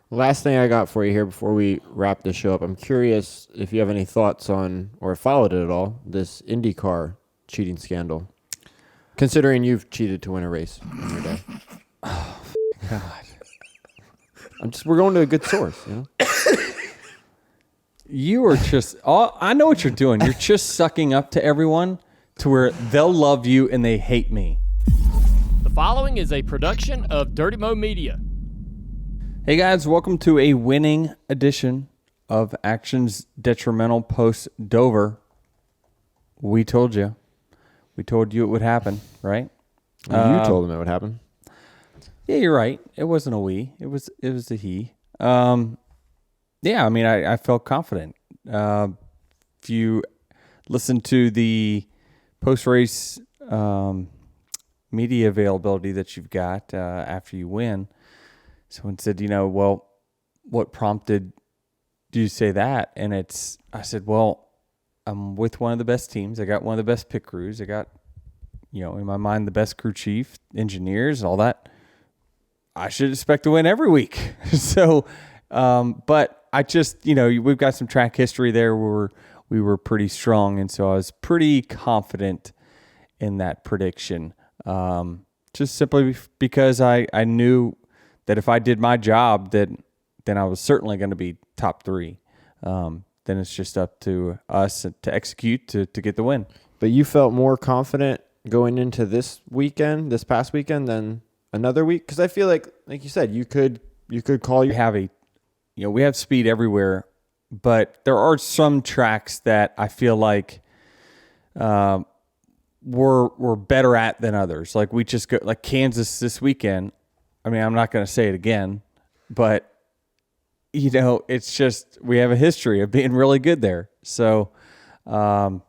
Last thing I got for you here before we wrap the show up, I'm curious if you have any thoughts on, or followed it at all, this IndyCar cheating scandal. Considering you've cheated to win a race in your day. Oh, God. We're going to a good source, you know? You are just, I know what you're doing. You're just sucking up to everyone to where they'll love you and they hate me. The following is a production of Dirty Mo Media. Hey guys, welcome to a winning edition of Action's Detrimental post Dover. We told you. We told you it would happen, right? You told them it would happen. Yeah, you're right. It wasn't a we. It was a he. Yeah, I mean, I felt confident. If you listen to the post-race media availability that you've got after you win, someone said, well, what prompted you to say that? And I said, well, I'm with one of the best teams. I got one of the best pit crews. I got, in my mind, the best crew chief, engineers, all that. I should expect to win every week. So, but I just, we've got some track history there where we were pretty strong. And so I was pretty confident in that prediction. Just simply because I knew that if I did my job, then I was certainly going to be top three. Then it's just up to us to execute to get the win. But you felt more confident going into this past weekend, than another week? Because I feel like you said, you could call your... We have speed everywhere, but there are some tracks that I feel like we're better at than others. Like we just go, like Kansas this weekend. I mean, I'm not going to say it again, but it's just we have a history of being really good there. So we'll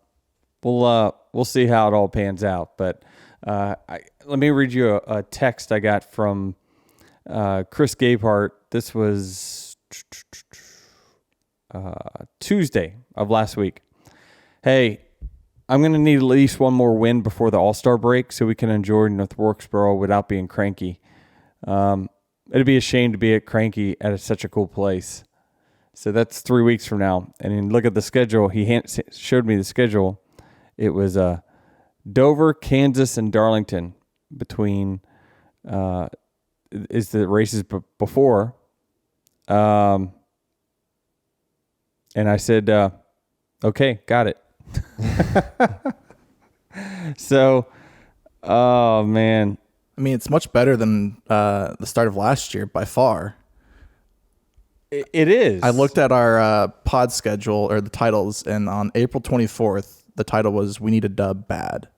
see how it all pans out. But let me read you a text I got from Chris Gabehart. This was Tuesday of last week. Hey, I'm going to need at least one more win before the All-Star break so we can enjoy North Wilkesboro without being cranky. It'd be a shame to be at cranky at such a cool place. So that's 3 weeks from now. And then look at the schedule. He showed me the schedule. It was Dover, Kansas, and Darlington between is the races before. And I said, okay, got it. So, oh man. I mean, it's much better than the start of last year by far. It is. I looked at our pod schedule or the titles, and on April 24th, the title was "We Need a Dub Bad."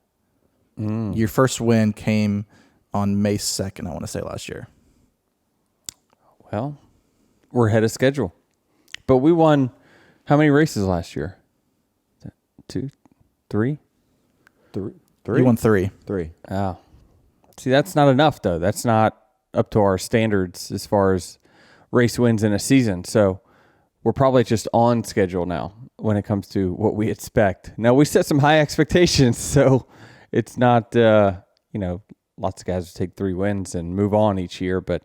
Your first win came on May 2nd, I want to say, last year. Well, we're ahead of schedule. But we won how many races last year? 2, 3? 3. You won 3. 3. Oh. See, that's not enough, though. That's not up to our standards as far as race wins in a season. So we're probably just on schedule now when it comes to what we expect. Now, we set some high expectations, so it's not, lots of guys will take 3 wins and move on each year, but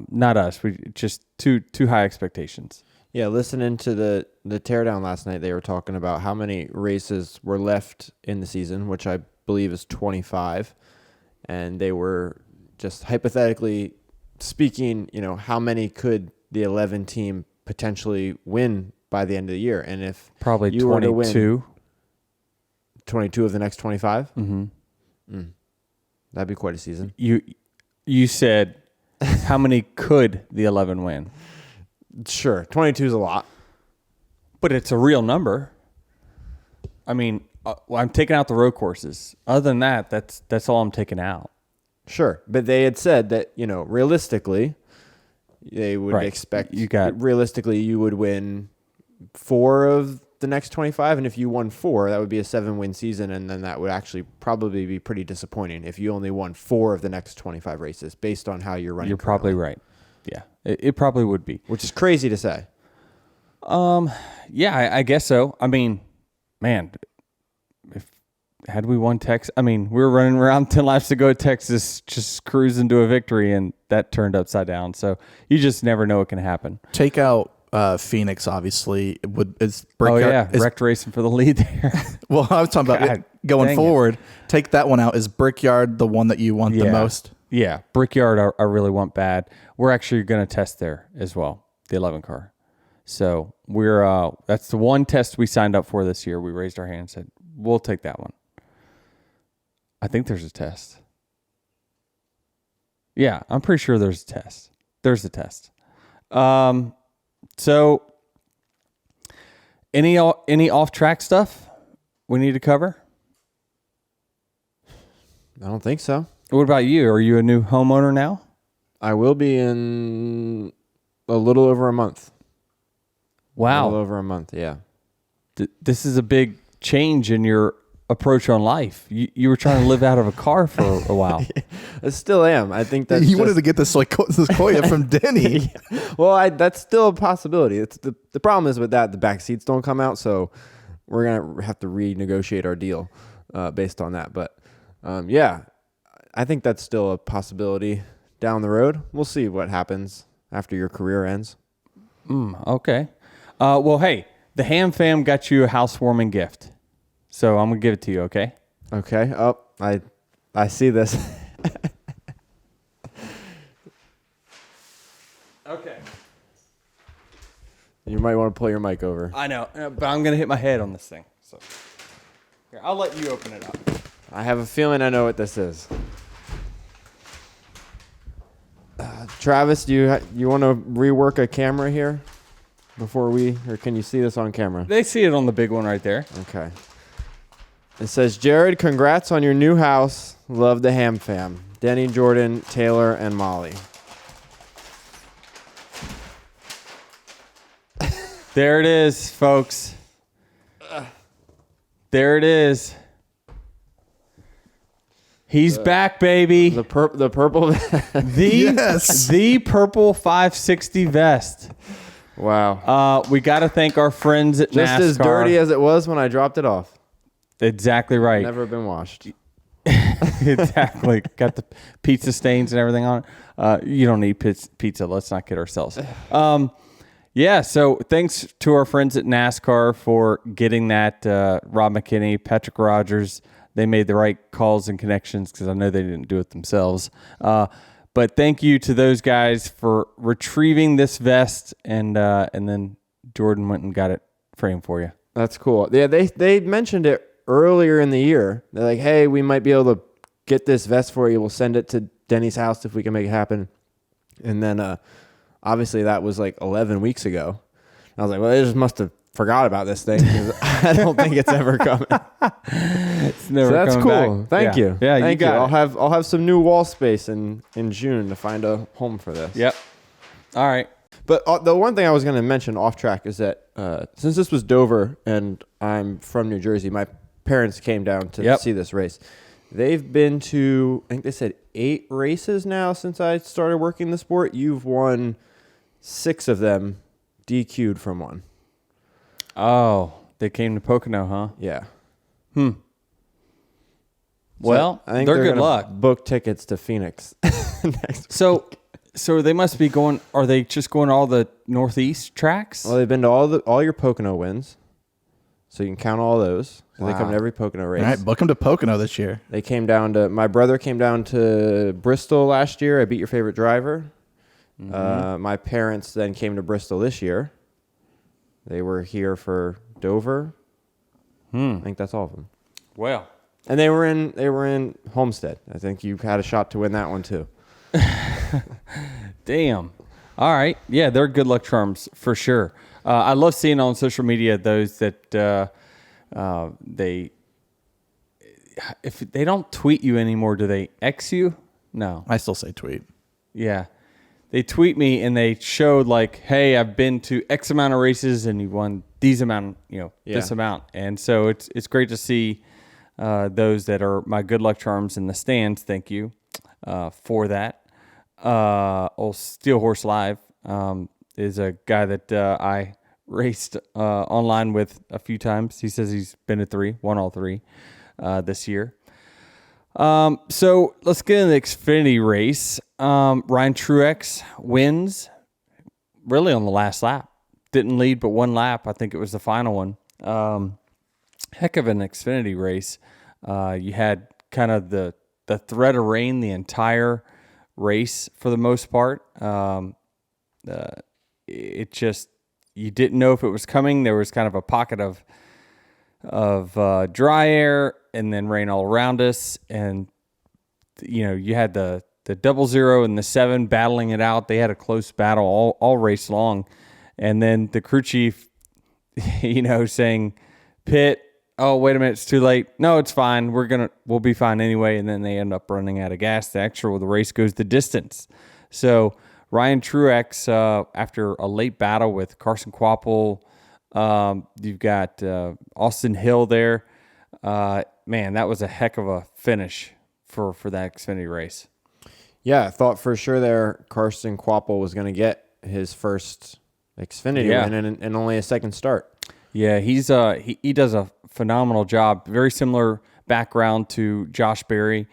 not us. We just too high expectations. Yeah, listening to the teardown last night, they were talking about how many races were left in the season, which I believe is 25. And they were just hypothetically speaking, how many could the 11 team potentially win by the end of the year? And if probably you 22. were to win 22 of the next 25, that'd be quite a season. You said how many could the 11 win? Sure, 22 is a lot, but it's a real number. I mean, I'm taking out the road courses. Other than that, that's all I'm taking out. Sure, but they had said that realistically, they would expect realistically you would win 4 of the next 25, and if you won 4, that would be a 7-win season, and then that would actually probably be pretty disappointing if you only won 4 of the next 25 races based on how you're running. You're probably right. Yeah, it probably would be, which is crazy to say. Yeah, I guess so. I mean, man, if had we won Texas, I mean, we were running around 10 laps to go at Texas, just cruising to a victory, and that turned upside down. So you just never know what can happen. Take out Phoenix, obviously. Wrecked racing for the lead there. Well, I was talking about going forward. Take that one out. Is Brickyard the one that you want the most? Yeah, Brickyard I really want bad. We're actually going to test there as well, the 11 car. So we're that's the one test we signed up for this year. We raised our hand and said, we'll take that one. I think there's a test. Yeah, I'm pretty sure there's a test. There's a test. So any off-track stuff we need to cover? I don't think so. What about you? Are you a new homeowner now? I will be in a little over a month. Wow. A little over a month, yeah. This is a big change in your approach on life. You were trying to live out of a car for a while. I still am. I think that you wanted to get this Sequoia from Denny. Well, that's still a possibility. It's the problem is with that, the back seats don't come out, so we're gonna have to renegotiate our deal based on that. But yeah, I think that's still a possibility down the road. We'll see what happens after your career ends. Okay. Well, hey, the Ham fam got you a housewarming gift, so I'm gonna give it to you. Okay. Okay. Oh, I see this. Okay. You might want to pull your mic over. I know, but I'm gonna hit my head on this thing. So here, I'll let you open it up. I have a feeling I know what this is. Travis, do you want to rework a camera here before or can you see this on camera? They see it on the big one right there. Okay. It says, Jared, congrats on your new house. Love the Ham fam. Denny, Jordan, Taylor, and Molly. There it is, folks. There it is. He's back, baby. The purple. The purple 560 vest. Wow. We got to thank our friends at NASCAR. Just as dirty as it was when I dropped it off. Exactly right. Never been washed. Exactly. Got the pizza stains and everything on it. You don't need pizza. Let's not kid ourselves. Yeah, so thanks to our friends at NASCAR for getting that. Rob McKinney, Patrick Rogers. They made the right calls and connections because I know they didn't do it themselves. But thank you to those guys for retrieving this vest, and then Jordan went and got it framed for you. That's cool. Yeah, they mentioned it earlier in the year. They're like, hey, we might be able to get this vest for you. We'll send it to Denny's house if we can make it happen. And then obviously that was like 11 weeks ago. I was like, well, they just must have forgot about this thing because I don't think it's ever coming. It's never. So that's cool. Back. Thank you. Yeah, Thank you. I'll have some new wall space in June to find a home for this. Yep. All right. But the one thing I was going to mention off track is that since this was Dover and I'm from New Jersey, my parents came down to see this race. They've been to, I think they said 8 races now since I started working the sport. You've won 6 of them, DQ'd from one. Oh, they came to Pocono, huh? Yeah. Well, I think they're good gonna luck. Book tickets to Phoenix next. So they must be going. Are they just going all the Northeast tracks? Well, they've been to all your Pocono wins, so you can count all those. Wow. They come to every Pocono race. All right, book them to Pocono this year. They came down to. My brother came down to Bristol last year. I beat your favorite driver. Mm-hmm. My parents then came to Bristol this year. They were here for Dover. I think that's all of them. Well, and they were in Homestead. I think you had a shot to win that one too. Damn. All right. Yeah, they're good luck charms for sure. I love seeing on social media those that if they don't tweet you anymore, do they X you? No. I still say tweet. Yeah. They tweet me and they showed like, hey, I've been to X amount of races and you won these amount, this amount. And so it's great to see those that are my good luck charms in the stands. Thank you for that. Old Steel Horse Live is a guy that I raced online with a few times. He says he's been to 3, won all 3. this year. So let's get in the Xfinity race. Ryan Truex wins really on the last lap. Didn't lead but one lap. I think it was the final one. Heck of an Xfinity race. You had kind of the threat of rain the entire race for the most part. It just, you didn't know if it was coming. There was kind of a pocket of dry air and then rain all around us. And, you had the 00 and the 7 battling it out. They had a close battle all race long. And then the crew chief, saying, pit, oh, wait a minute, it's too late. No, it's fine. We'll be fine anyway. And then they end up running out of gas. The race goes the distance. So Ryan Truex, after a late battle with Carson Quapple, you've got Austin Hill there. Man, that was a heck of a finish for that Xfinity race. Yeah, I thought for sure there Carson Quapple was going to get his first Xfinity win and only a second start. Yeah, he does a phenomenal job. Very similar background to Josh Berry,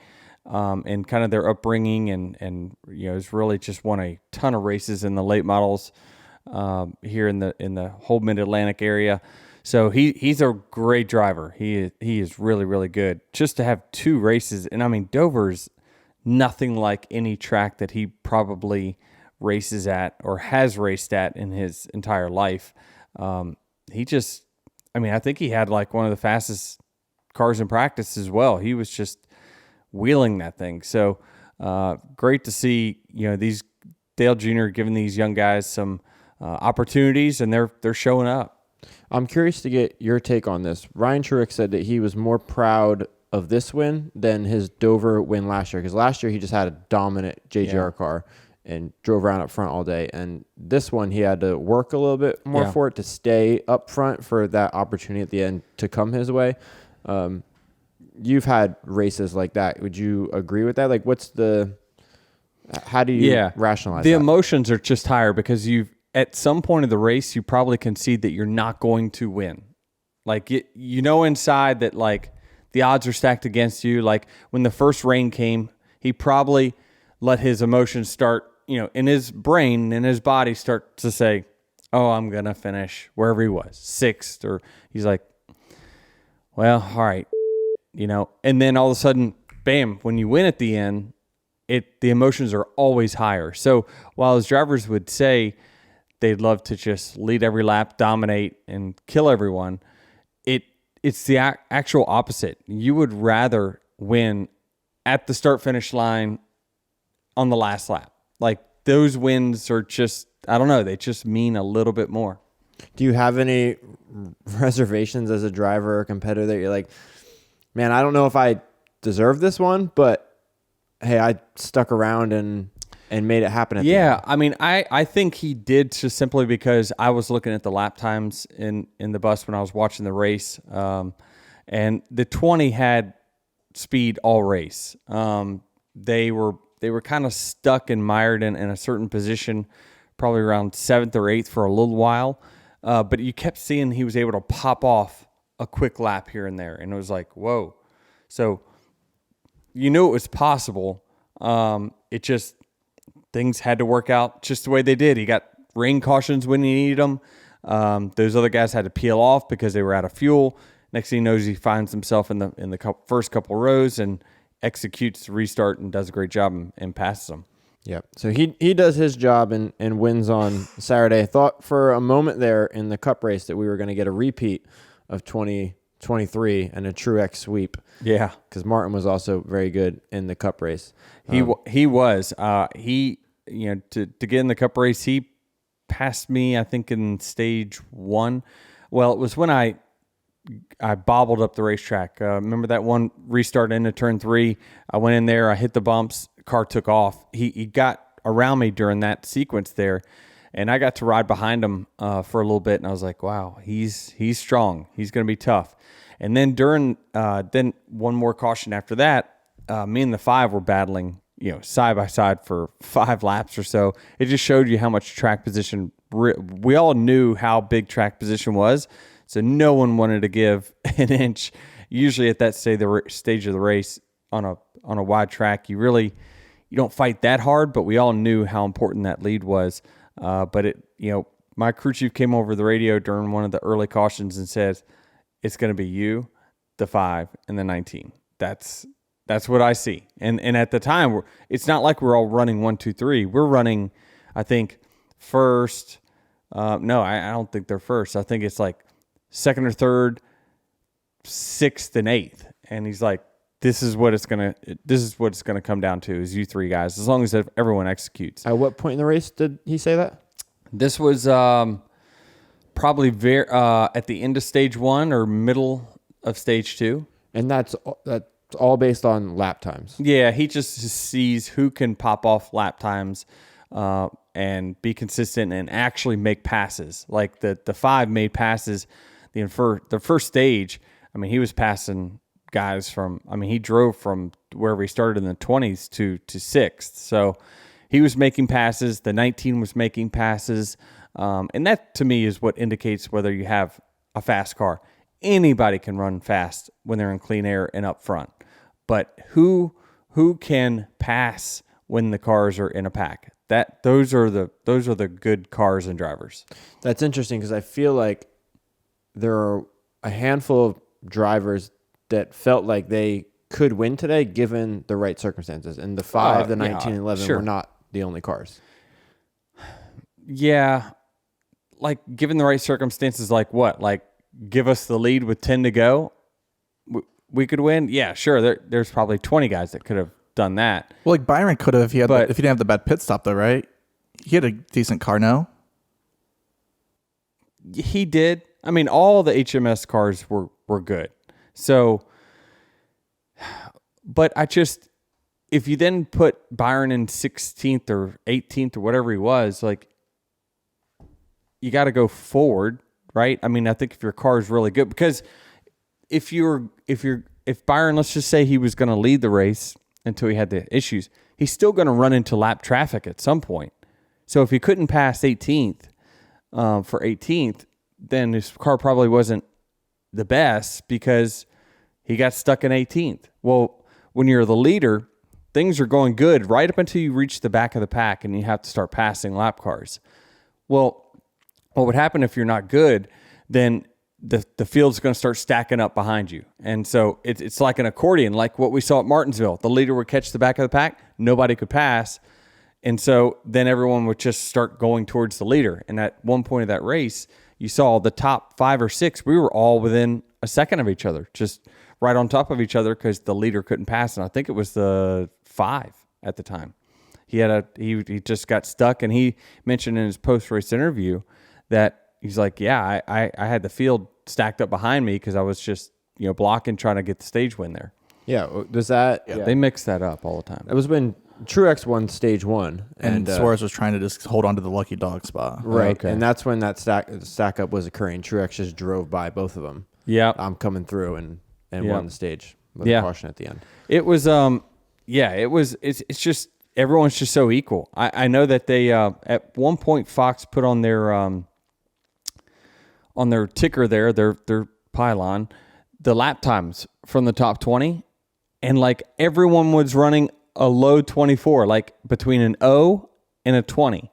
and kind of their upbringing, and has really just won a ton of races in the late models here in the whole Mid Atlantic area. So he's a great driver. He is really, really good. Just to have 2 races, and I mean Dover's nothing like any track that he probably races at or has raced at in his entire life. I think he had like one of the fastest cars in practice as well. He was just wheeling that thing. So great to see, these Dale Jr. giving these young guys some opportunities, and they're showing up. I'm curious to get your take on this. Ryan Truex said that he was more proud of this win than his Dover win last year, because last year he just had a dominant JGR car and drove around up front all day. And this one, he had to work a little bit more for it to stay up front for that opportunity at the end to come his way. You've had races like that. Would you agree with that? Like, how do you rationalize the that? Emotions are just higher because at some point of the race, you probably concede that you're not going to win. Like, inside that, like, the odds are stacked against you. Like, when the first rain came, he probably let his emotions start, in his brain, in his body start to say, oh, I'm going to finish wherever he was, 6th. Or he's like, well, all right, And then all of a sudden, bam, when you win at the end, the emotions are always higher. So while his drivers would say they'd love to just lead every lap, dominate, and kill everyone, it's the actual opposite. You would rather win at the start-finish line on the last lap. Like, those wins are just, I don't know, they just mean a little bit more. Do you have any reservations as a driver or competitor that you're like, man, I don't know if I deserve this one, but hey, I stuck around and made it happen at the end. I mean, I think he did, just simply because I was looking at the lap times in the bus when I was watching the race, and the 20 had speed all race. They were kind of stuck and mired in a certain position, probably around 7th or 8th for a little while, but you kept seeing he was able to pop off a quick lap here and there, and it was like, whoa. So it was possible. It just, things had to work out just the way they did. He got rain cautions when he needed them. Those other guys had to peel off because they were out of fuel. Next thing he knows, he finds himself in the first couple rows and executes the restart and does a great job and passes them. Yeah. So he does his job and wins on Saturday. I thought for a moment there in the Cup race that we were going to get a repeat of 2023 and a Truex sweep. Yeah. Because Martin was also very good in the Cup race. He was. To get in the Cup race, he passed me, I think, in stage 1. Well, it was when I bobbled up the racetrack. Remember that one restart into turn 3? I went in there, I hit the bumps, car took off. He got around me during that sequence there, and I got to ride behind him for a little bit, and I was like, wow, he's strong. He's going to be tough. And then then one more caution after that, me and the 5 were battling, side by side for 5 laps or so. It just showed you how much track position. We all knew how big track position was, so no one wanted to give an inch, usually at that stage of the race on a wide track, you don't fight that hard, but we all knew how important that lead was. But my crew chief came over the radio during one of the early cautions and says, it's going to be you, the 5, and the 19. That's what I see. And at the time, it's not like we're all running 1, 2, 3. We're running, I think, first. No, I don't think they're first. I think it's like second or third, 6th and 8th. And he's like, this is what it's gonna come down to is you 3 guys, as long as everyone executes. At what point in the race did he say that? This was probably at the end of stage 1 or middle of stage 2. And that's all based on lap times. Yeah, he just sees who can pop off lap times and be consistent and actually make passes. Like the 5 made passes the first stage. I mean, he was passing guys he drove from wherever he started in the 20s to 6th. So he was making passes. The 19 was making passes. And that, to me, is what indicates whether you have a fast car. Anybody can run fast when they're in clean air and up front. But who can pass when the cars are in a pack? Those are the good cars and drivers. That's interesting because I feel like there are a handful of drivers that felt like they could win today given the right circumstances. And the 5, the 19, and 11 were not the only cars. Yeah. Like, given the right circumstances, like what? Like, give us the lead with 10 to go? We could win? Yeah, sure. There's probably 20 guys that could have done that. Well, like Byron could have if he didn't have the bad pit stop, though, right? He had a decent car, no? He did. I mean, all the HMS cars were good. So, but if you then put Byron in 16th or 18th or whatever he was, like, you got to go forward, right? I mean, I think if your car is really good, because if Byron, let's just say he was going to lead the race until he had the issues, he's still going to run into lap traffic at some point. So if he couldn't pass 18th for 18th, then his car probably wasn't the best because he got stuck in 18th. Well, when you're the leader, things are going good right up until you reach the back of the pack and you have to start passing lap cars. Well, what would happen if you're not good? Then the field's going to start stacking up behind you. And so it's like an accordion, like what we saw at Martinsville. The leader would catch the back of the pack. Nobody could pass. And so then everyone would just start going towards the leader. And at one point of that race, you saw the top 5 or 6, we were all within a second of each other, just right on top of each other because the leader couldn't pass. And I think it was the 5 at the time. He just got stuck. And he mentioned in his post-race interview that he's like, yeah, I had the field stacked up behind me because I was just, blocking, trying to get the stage win there. Yeah. Does that? Yeah. They mix that up all the time. It was when Truex won stage 1. And Suarez was trying to just hold on to the lucky dog spot. Right. Okay. And that's when that stack up was occurring. Truex just drove by both of them. Yeah. I'm coming through and won the stage with a caution at the end. It was, it's just, everyone's just so equal. I know that they, at one point, Fox put on their ticker there, their pylon, the lap times from the top 20, and like everyone was running a low 24, like between an O and a 20.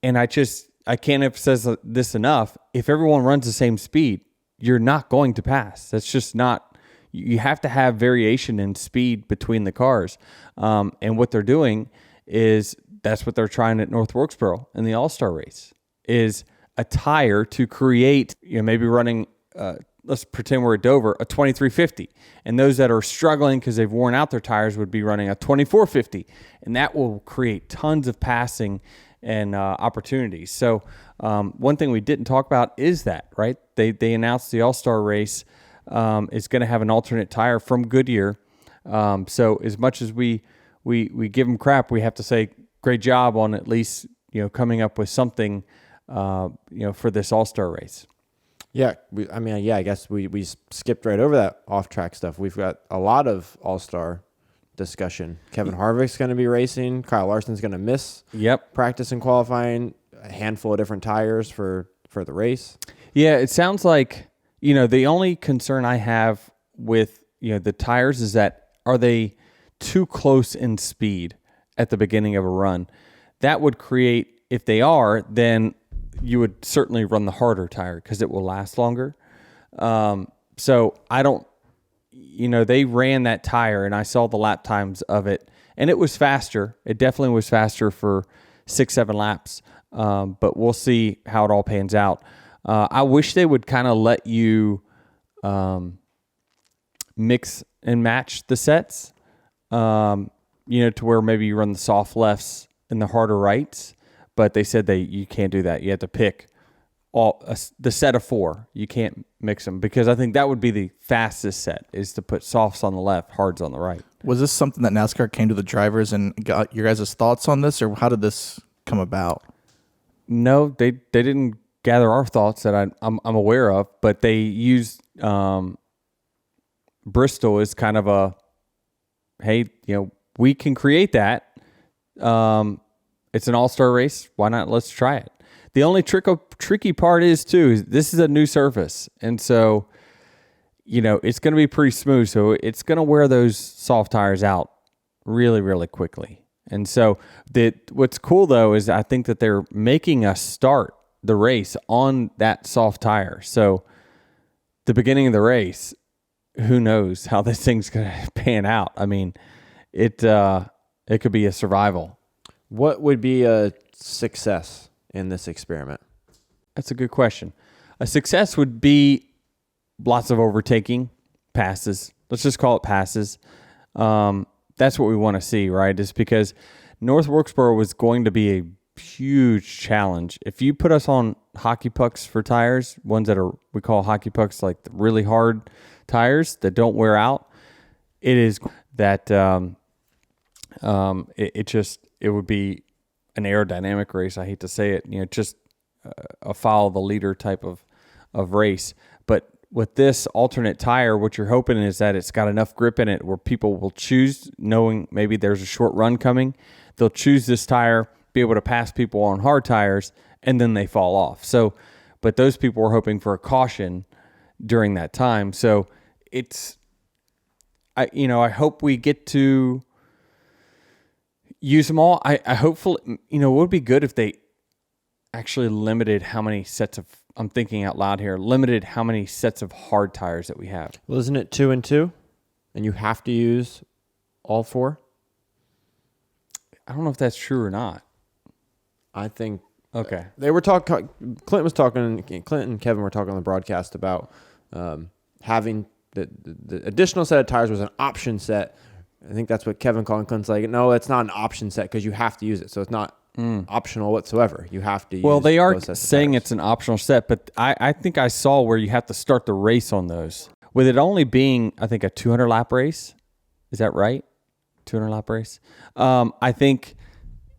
And I can't emphasize this enough. If everyone runs the same speed, you're not going to pass. That's just not, you have to have variation in speed between the cars. And what they're doing is, that's what they're trying at North Wilkesboro in the All-Star race, is a tire to create, maybe running, let's pretend we're at Dover, a 2350. And those that are struggling because they've worn out their tires would be running a 2450. And that will create tons of passing and opportunities. So one thing we didn't talk about is that, right? They announced the All-Star race is going to have an alternate tire from Goodyear. So as much as we give them crap, we have to say great job on at least, coming up with something for this All-Star race. Yeah. I guess we skipped right over that off-track stuff. We've got a lot of All-Star discussion. Kevin Harvick's going to be racing. Kyle Larson's going to miss practice and qualifying, a handful of different tires for the race. Yeah, it sounds like, the only concern I have with the tires is that are they too close in speed at the beginning of a run? That would create, if they are, then you would certainly run the harder tire because it will last longer. So I don't, they ran that tire and I saw the lap times of it and it was faster. It definitely was faster for 6-7 laps. But we'll see how it all pans out. I wish they would kind of let you mix and match the sets, to where maybe you run the soft lefts and the harder rights. But they said you can't do that. You have to pick the set of 4. You can't mix them because I think that would be the fastest set is to put softs on the left, hards on the right. Was this something that NASCAR came to the drivers and got your guys' thoughts on this, or how did this come about? No, they didn't gather our thoughts that I'm aware of, but they used Bristol as kind of a, hey, we can create that. It's an all-star race. Why not? Let's try it. The only tricky part is this is a new surface, and so it's going to be pretty smooth. So it's going to wear those soft tires out really, really quickly. And so what's cool, though, is I think that they're making us start the race on that soft tire. So the beginning of the race, who knows how this thing's going to pan out. I mean, it could be a survival. What would be a success in this experiment? That's a good question. A success would be lots of overtaking, passes. Let's just call it passes. That's what we want to see, right? Is because North Wilkesboro was going to be a huge challenge. If you put us on hockey pucks for tires, ones that we call hockey pucks, like the really hard tires that don't wear out, it is that it would be an aerodynamic race. I hate to say it, just a follow the leader type of race. But with this alternate tire, what you're hoping is that it's got enough grip in it where people will choose, knowing maybe there's a short run coming, they'll choose this tire, be able to pass people on hard tires, and then they fall off. So, but those people were hoping for a caution during that time. So I hope we get to use them all. I hopefully, it would be good if they actually limited how many sets of, I'm thinking out loud here, limited how many sets of hard tires that we have. Well, isn't it 2 and 2? And you have to use all 4? I don't know if that's true or not. I think. Okay. They were talking, Clint and Kevin were talking on the broadcast about having the additional set of tires was an option set. I think that's what Kevin called, and Clint's like, no, it's not an option set because you have to use it. So it's not optional whatsoever. You have to use it. Well, they are saying it's an optional set, but I think I saw where you have to start the race on those. With it only being, I think, a 200-lap race. Is that right? 200-lap race? I think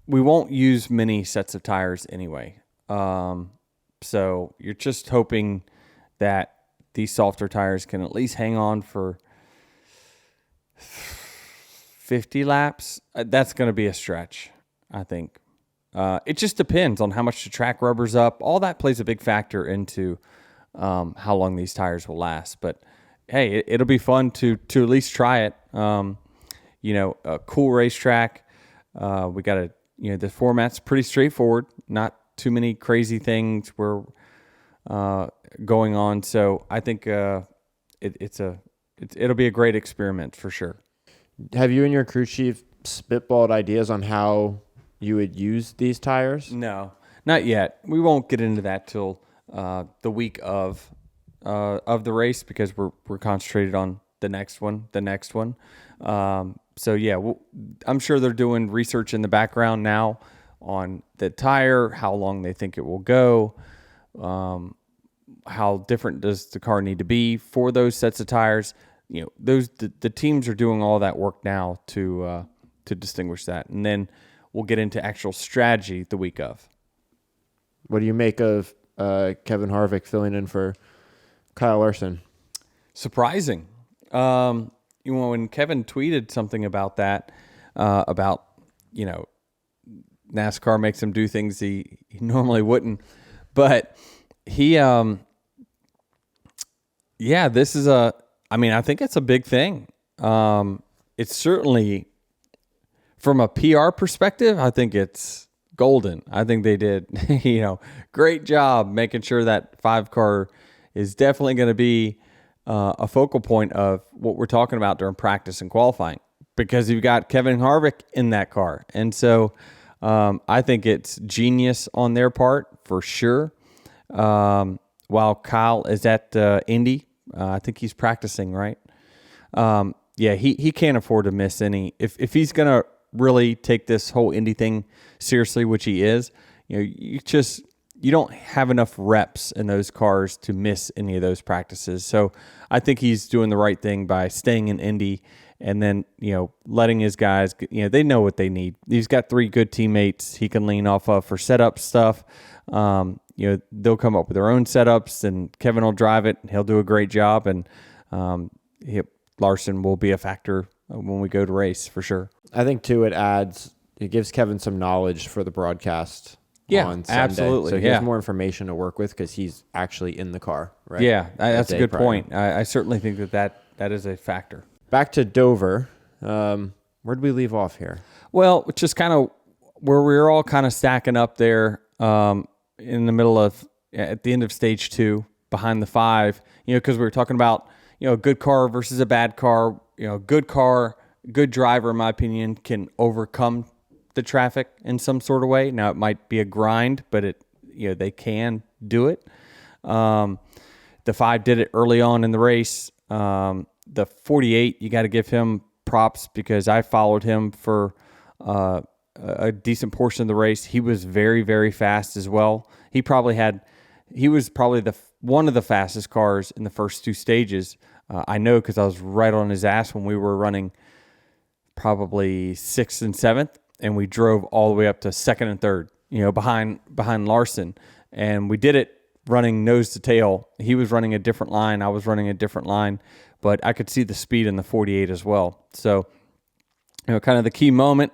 we won't use many sets of tires anyway. So you're just hoping that these softer tires can at least hang on for 50 laps. That's going to be a stretch, I think. It just depends on how much the track rubber's up. All that plays a big factor into how long these tires will last. But hey, it'll be fun to at least try it. A cool racetrack. We got the format's pretty straightforward. Not too many crazy things we're going on. So I think it'll be a great experiment for sure. Have you and your crew chief spitballed ideas on how you would use these tires? No, not yet. We won't get into that till the week of the race because we're concentrated on the next one. So yeah, I'm sure they're doing research in the background now on the tire, how long they think it will go, how different does the car need to be for those sets of tires. The teams are doing all that work now to distinguish that, and then we'll get into actual strategy the week of. What do you make of Kevin Harvick filling in for Kyle Larson? Surprising. When Kevin tweeted something about that, about NASCAR makes him do things he normally wouldn't, but he, this is I mean, I think it's a big thing. It's certainly, from a PR perspective, I think it's golden. I think they did, great job making sure that 5-car is definitely going to be a focal point of what we're talking about during practice and qualifying, because you've got Kevin Harvick in that car. And so I think it's genius on their part for sure. While Kyle is at Indy, I think he's practicing, right? He can't afford to miss any. If he's going to really take this whole Indy thing seriously, which he is, you don't have enough reps in those cars to miss any of those practices. So I think he's doing the right thing by staying in Indy and then, letting his guys, they know what they need. He's got 3 good teammates he can lean off of for setup stuff. They'll come up with their own setups, and Kevin will drive it. He'll do a great job, and Larson will be a factor when we go to race for sure. I think too, it gives Kevin some knowledge for the broadcast. On Sunday. Absolutely. So he has more information to work with because he's actually in the car, right? Yeah, that's a good point. I certainly think that is a factor. Back to Dover. Where did we leave off here? Well, just kind of where we were all kind of stacking up there in the middle of, at the end of stage 2, behind the 5, because we were talking about, a good car versus a bad car. Good car, good driver, in my opinion, can overcome the traffic in some sort of way. Now, it might be a grind, but they can do it. The 5 did it early on in the race. The 48, you got to give him props because I followed him for a decent portion of the race. He was very, very fast as well. He was probably one of the fastest cars in the first 2 stages. I know because I was right on his ass when we were running probably 6th and 7th. And we drove all the way up to 2nd and 3rd, behind Larson. And we did it running nose to tail. He was running a different line. I was running a different line. But I could see the speed in the 48 as well. So, kind of the key moment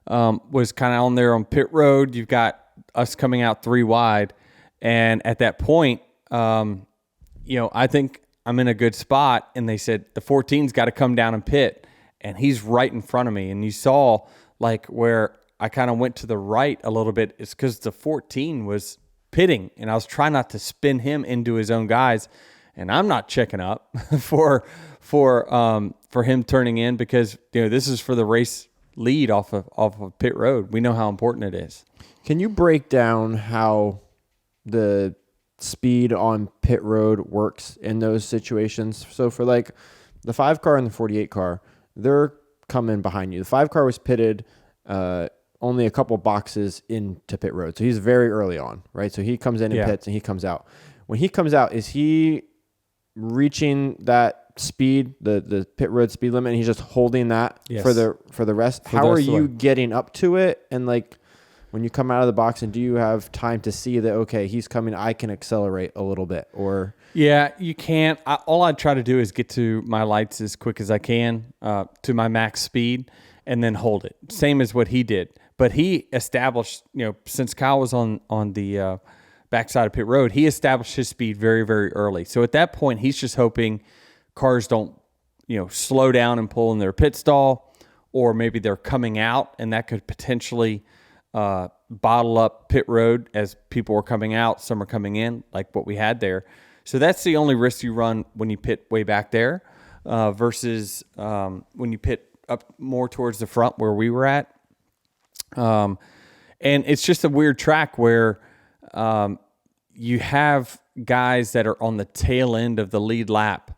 was kind of on there on pit road. You've got us coming out 3 wide. And at that point, I think I'm in a good spot. And they said, the 14's got to come down and pit. And he's right in front of me. And you saw, where I kind of went to the right a little bit, is because the 14 was pitting, and I was trying not to spin him into his own guys, and I'm not checking up for him turning in because this is for the race lead off of pit road. We know how important it is. Can you break down how the speed on pit road works in those situations? So for the 5 car and the 48 car, they're coming behind you. The 5 car was pitted only a couple boxes into pit road. So he's very early on, right? So he comes in and pits and he comes out. When he comes out, is he reaching that speed, the pit road speed limit, and he's just holding that for the rest? How are you getting up to it? And when you come out of the box, and do you have time to see that, okay, he's coming, I can accelerate a little bit? Or yeah, you can't. All I try to do is get to my lights as quick as I can to my max speed and then hold it. Same as what he did. But he established, since Kyle was on the backside of pit road, he established his speed very, very early. So at that point, he's just hoping cars don't, slow down and pull in their pit stall, or maybe they're coming out, and that could potentially bottle up pit road as people are coming out. Some are coming in, like what we had there. So that's the only risk you run when you pit way back there versus when you pit up more towards the front where we were at. And it's just a weird track where you have guys that are on the tail end of the lead lap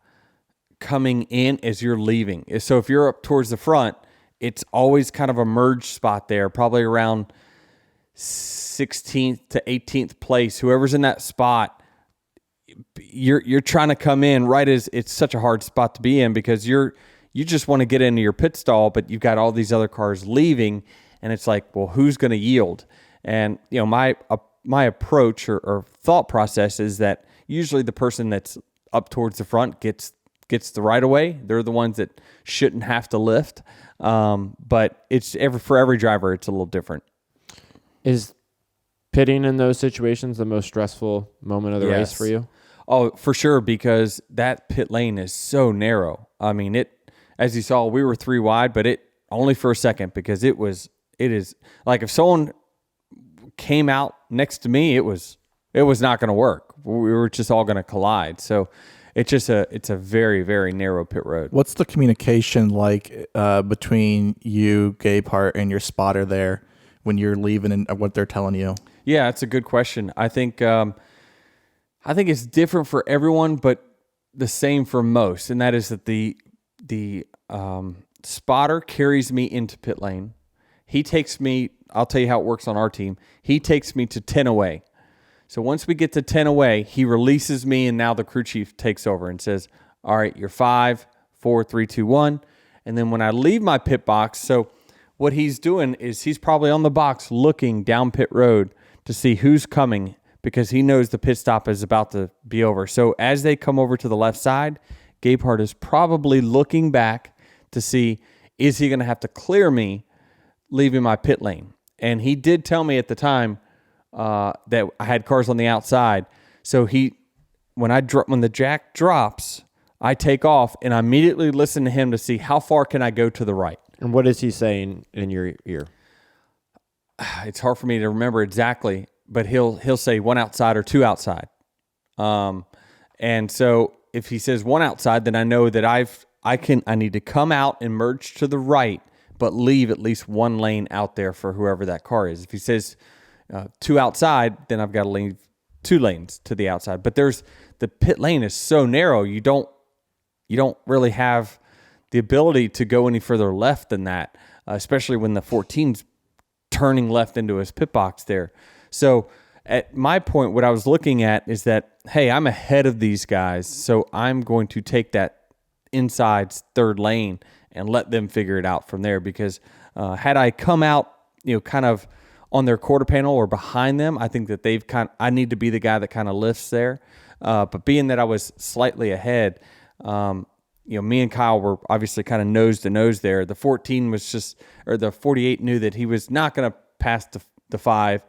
coming in as you're leaving. So if you're up towards the front, it's always kind of a merge spot there, probably around 16th to 18th place. Whoever's in that spot, you're trying to come in right as it's such a hard spot to be in because you just want to get into your pit stall, but you've got all these other cars leaving, and it's like, well, who's going to yield? And my approach or thought process is that usually the person that's up towards the front gets the right of way. They're the ones that shouldn't have to lift. But for every driver, it's a little different. Is pitting in those situations the most stressful moment of the race for you? Oh, for sure, because that pit lane is so narrow. I mean, as you saw, we were 3 wide, but it only for a second, because it is like if someone came out next to me, it was not going to work. We were just all going to collide. So it's a very, very narrow pit road. What's the communication like between you, Gabehart, and your spotter there when you're leaving and what they're telling you? Yeah, it's a good question. I think it's different for everyone, but the same for most, and that is that the spotter carries me into pit lane. He takes me. I'll tell you how it works on our team. He takes me to 10 away. So once we get to 10 away, he releases me, and now the crew chief takes over and says, all right, you're 5, 4, 3, 2, 1. And then when I leave my pit box, so what he's doing is he's probably on the box looking down pit road to see who's coming, because he knows the pit stop is about to be over. So as they come over to the left side, Gabehart is probably looking back to see, is he going to have to clear me leaving my pit lane? And he did tell me at the time that I had cars on the outside. So when the jack drops, I take off and I immediately listen to him to see how far can I go to the right. And what is he saying in your ear? It's hard for me to remember exactly, but he'll say 1 outside or 2 outside. And so if he says 1 outside, then I know that I need to come out and merge to the right, but leave at least 1 lane out there for whoever that car is. If he says 2 outside, then I've got to leave 2 lanes to the outside. But the pit lane is so narrow, you don't really have the ability to go any further left than that, especially when the 14's turning left into his pit box there. So at my point, what I was looking at is that, hey, I'm ahead of these guys, so I'm going to take that inside 3rd lane and let them figure it out from there. Because had I come out, kind of on their quarter panel or behind them, I think that I need to be the guy that kind of lifts there. But being that I was slightly ahead, me and Kyle were obviously kind of nose to nose there. The 14 the 48 knew that he was not going to pass the 5,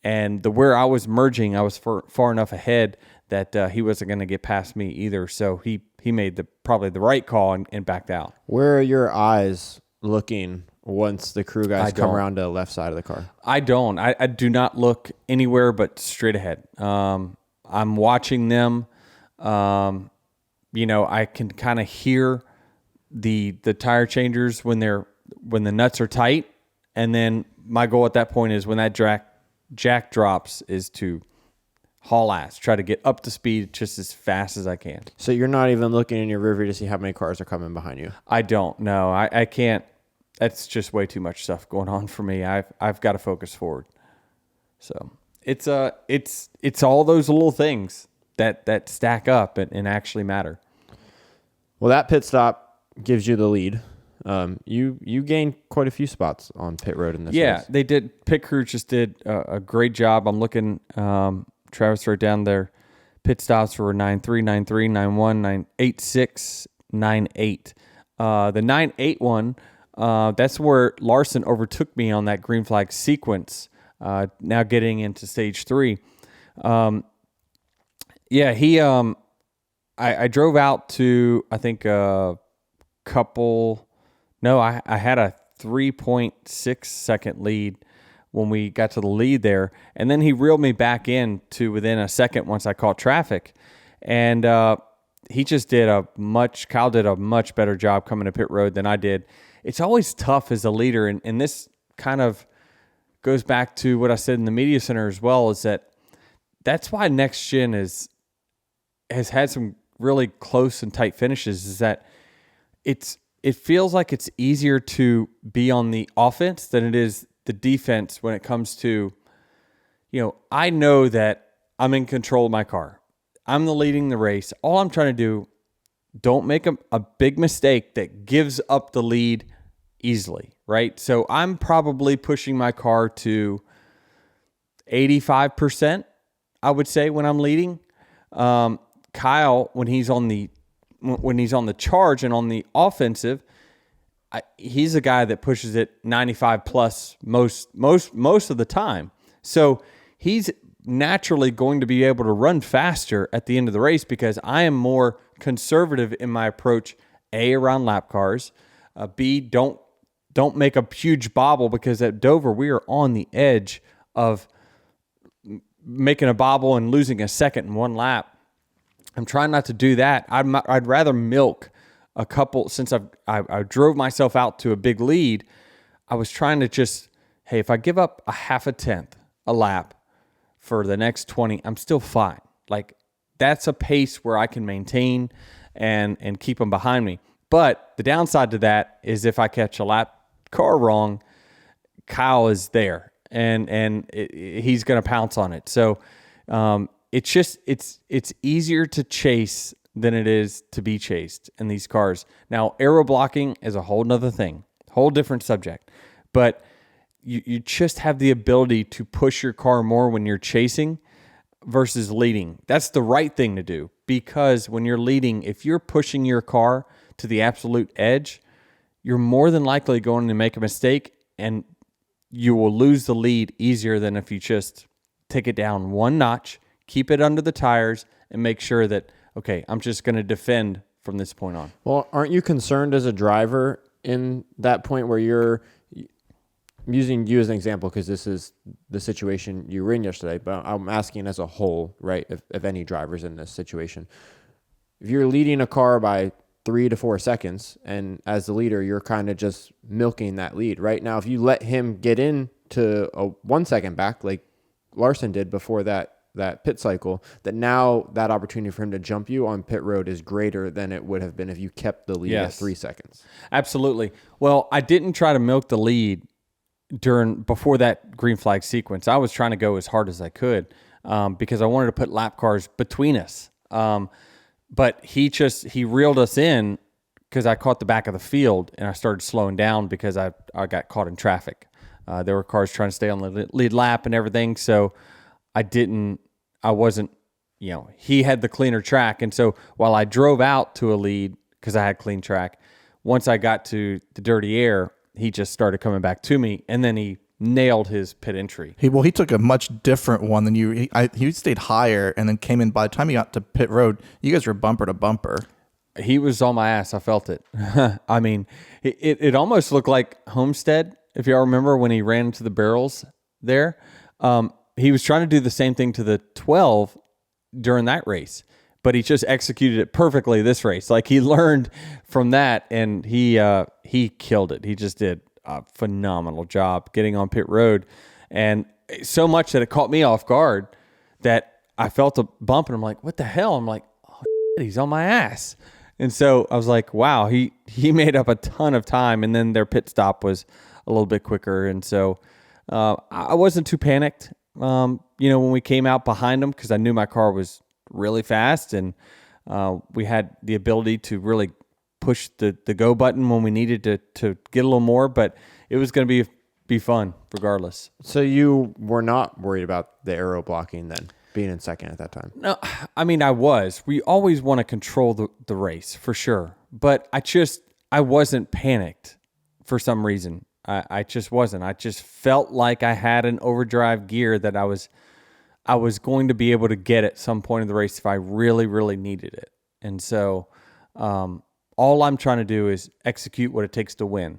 and where I was merging, I was far enough ahead that he wasn't going to get past me either. So he made probably the right call and backed out. Where are your eyes looking once the crew guys come around to the left side of the car? I don't. I do not look anywhere but straight ahead. I'm watching them. I can kind of hear the tire changers when the nuts are tight, and then my goal at that point is when that jack drops is to haul ass, try to get up to speed just as fast as I can. So you're not even looking in your rearview to see how many cars are coming behind you? I don't. No, I can't. That's just way too much stuff going on for me. I've got to focus forward. So it's all those little things that stack up and actually matter. Well, that pit stop gives you the lead. You gained quite a few spots on pit road in this race. Yeah, they did. Pit crew just did a great job. I'm looking. Travis wrote down their pit stops were 9.3, 9.3, 9.1, 9.86, 9.8. The 9.8 one, that's where Larson overtook me on that green flag sequence. Now getting into stage 3. I drove out to, I think, I had a 3.6 second lead when we got to the lead there. And then he reeled me back in to within a second once I caught traffic. And he just Kyle did a much better job coming to pit road than I did. It's always tough as a leader. And this kind of goes back to what I said in the media center as well, is that's why Next Gen has had some really close and tight finishes, is that it feels like it's easier to be on the offense than it is the defense when it comes to, I know that I'm in control of my car. I'm leading the race. All I'm trying to do, don't make a big mistake that gives up the lead easily, right? So I'm probably pushing my car to 85%, I would say, when I'm leading. Kyle, when he's on the charge and on the offensive, he's a guy that pushes it 95 plus most of the time. So he's naturally going to be able to run faster at the end of the race because I am more conservative in my approach, A, around lap cars, B, don't make a huge bobble because at Dover we are on the edge of making a bobble and losing a second in one lap. I'm trying not to do that. I'd rather milk a couple, since I drove myself out to a big lead. I was trying to just, hey, if I give up a half a tenth a lap for the next 20, I'm still fine. Like, that's a pace where I can maintain and keep them behind me. But the downside to that is if I catch a lap car wrong, Kyle is there and he's going to pounce on it. So it's easier to chase than it is to be chased in these cars. Now, aero blocking is a whole nother thing, whole different subject. But you just have the ability to push your car more when you're chasing versus leading. That's the right thing to do, because when you're leading, if you're pushing your car to the absolute edge, you're more than likely going to make a mistake and you will lose the lead easier than if you just take it down one notch, keep it under the tires, and make sure that, okay, I'm just going to defend from this point on. Well, aren't you concerned as a driver in that point where you're using you as an example, because this is the situation you were in yesterday, but I'm asking as a whole, right? If any drivers in this situation, if you're leading a car by 3 to 4 seconds, and as the leader, you're kind of just milking that lead right now. If you let him get into a 1 second back, like Larson did before that pit cycle, that now that opportunity for him to jump you on pit road is greater than it would have been if you kept the lead at 3 seconds. Absolutely. Well, I didn't try to milk the lead before that green flag sequence. I was trying to go as hard as I could because I wanted to put lap cars between us. But he reeled us in because I caught the back of the field and I started slowing down because I got caught in traffic. There were cars trying to stay on the lead lap and everything. So I wasn't, he had the cleaner track. And so while I drove out to a lead because I had clean track, once I got to the dirty air, he just started coming back to me, and then he nailed his pit entry. He took a much different one than you. He stayed higher and then came in. By the time he got to pit road, you guys were bumper to bumper. He was on my ass. I felt it. I mean, it almost looked like Homestead, if y'all remember when he ran into the barrels there. He was trying to do the same thing to the 12 during that race, but he just executed it perfectly this race. Like, he learned from that, and he killed it. He just did a phenomenal job getting on pit road, and so much that it caught me off guard that I felt a bump, and I'm like, what the hell? I'm like, oh, shit, he's on my ass. And so I was like, wow, he made up a ton of time, and then their pit stop was a little bit quicker, and so I wasn't too panicked, when we came out behind them, because I knew my car was really fast, and we had the ability to really push the go button when we needed to get a little more, but it was going to be fun regardless. So you were not worried about the aero blocking then, being in second at that time? No, I mean, I was. We always want to control the race for sure, but I wasn't panicked for some reason. I just wasn't. I just felt like I had an overdrive gear that I was going to be able to get at some point in the race if I really, really needed it. And so all I'm trying to do is execute what it takes to win.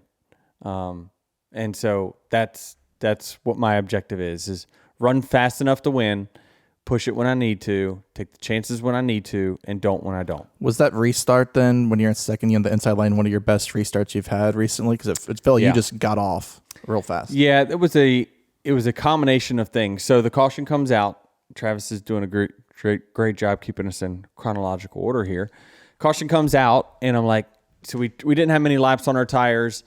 And so that's what my objective is run fast enough to win, push it when I need to, take the chances when I need to, and don't when I don't. Was that restart then, when you're in second, you on the inside lane, one of your best restarts you've had recently? Because it felt like you just got off real fast. Yeah, it was a combination of things. So the caution comes out. Travis is doing a great job keeping us in chronological order here. Caution comes out, and I'm like, so we didn't have many laps on our tires.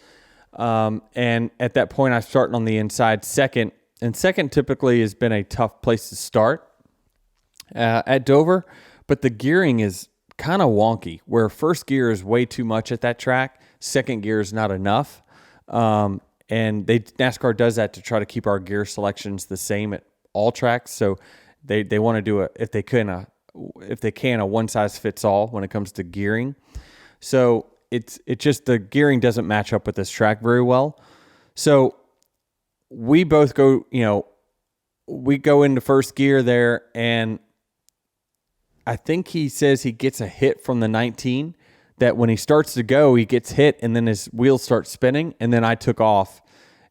And at that point, I'm starting on the inside second. And second typically has been a tough place to start at Dover. But the gearing is kind of wonky, where first gear is way too much at that track. Second gear is not enough. And NASCAR does that to try to keep our gear selections the same at all tracks. So they want to do if they can a one size fits all when it comes to gearing. So it's just the gearing doesn't match up with this track very well. So we both go, we go into first gear there, and I think he says he gets a hit from the 19, that when he starts to go, he gets hit, and then his wheels start spinning, and then I took off,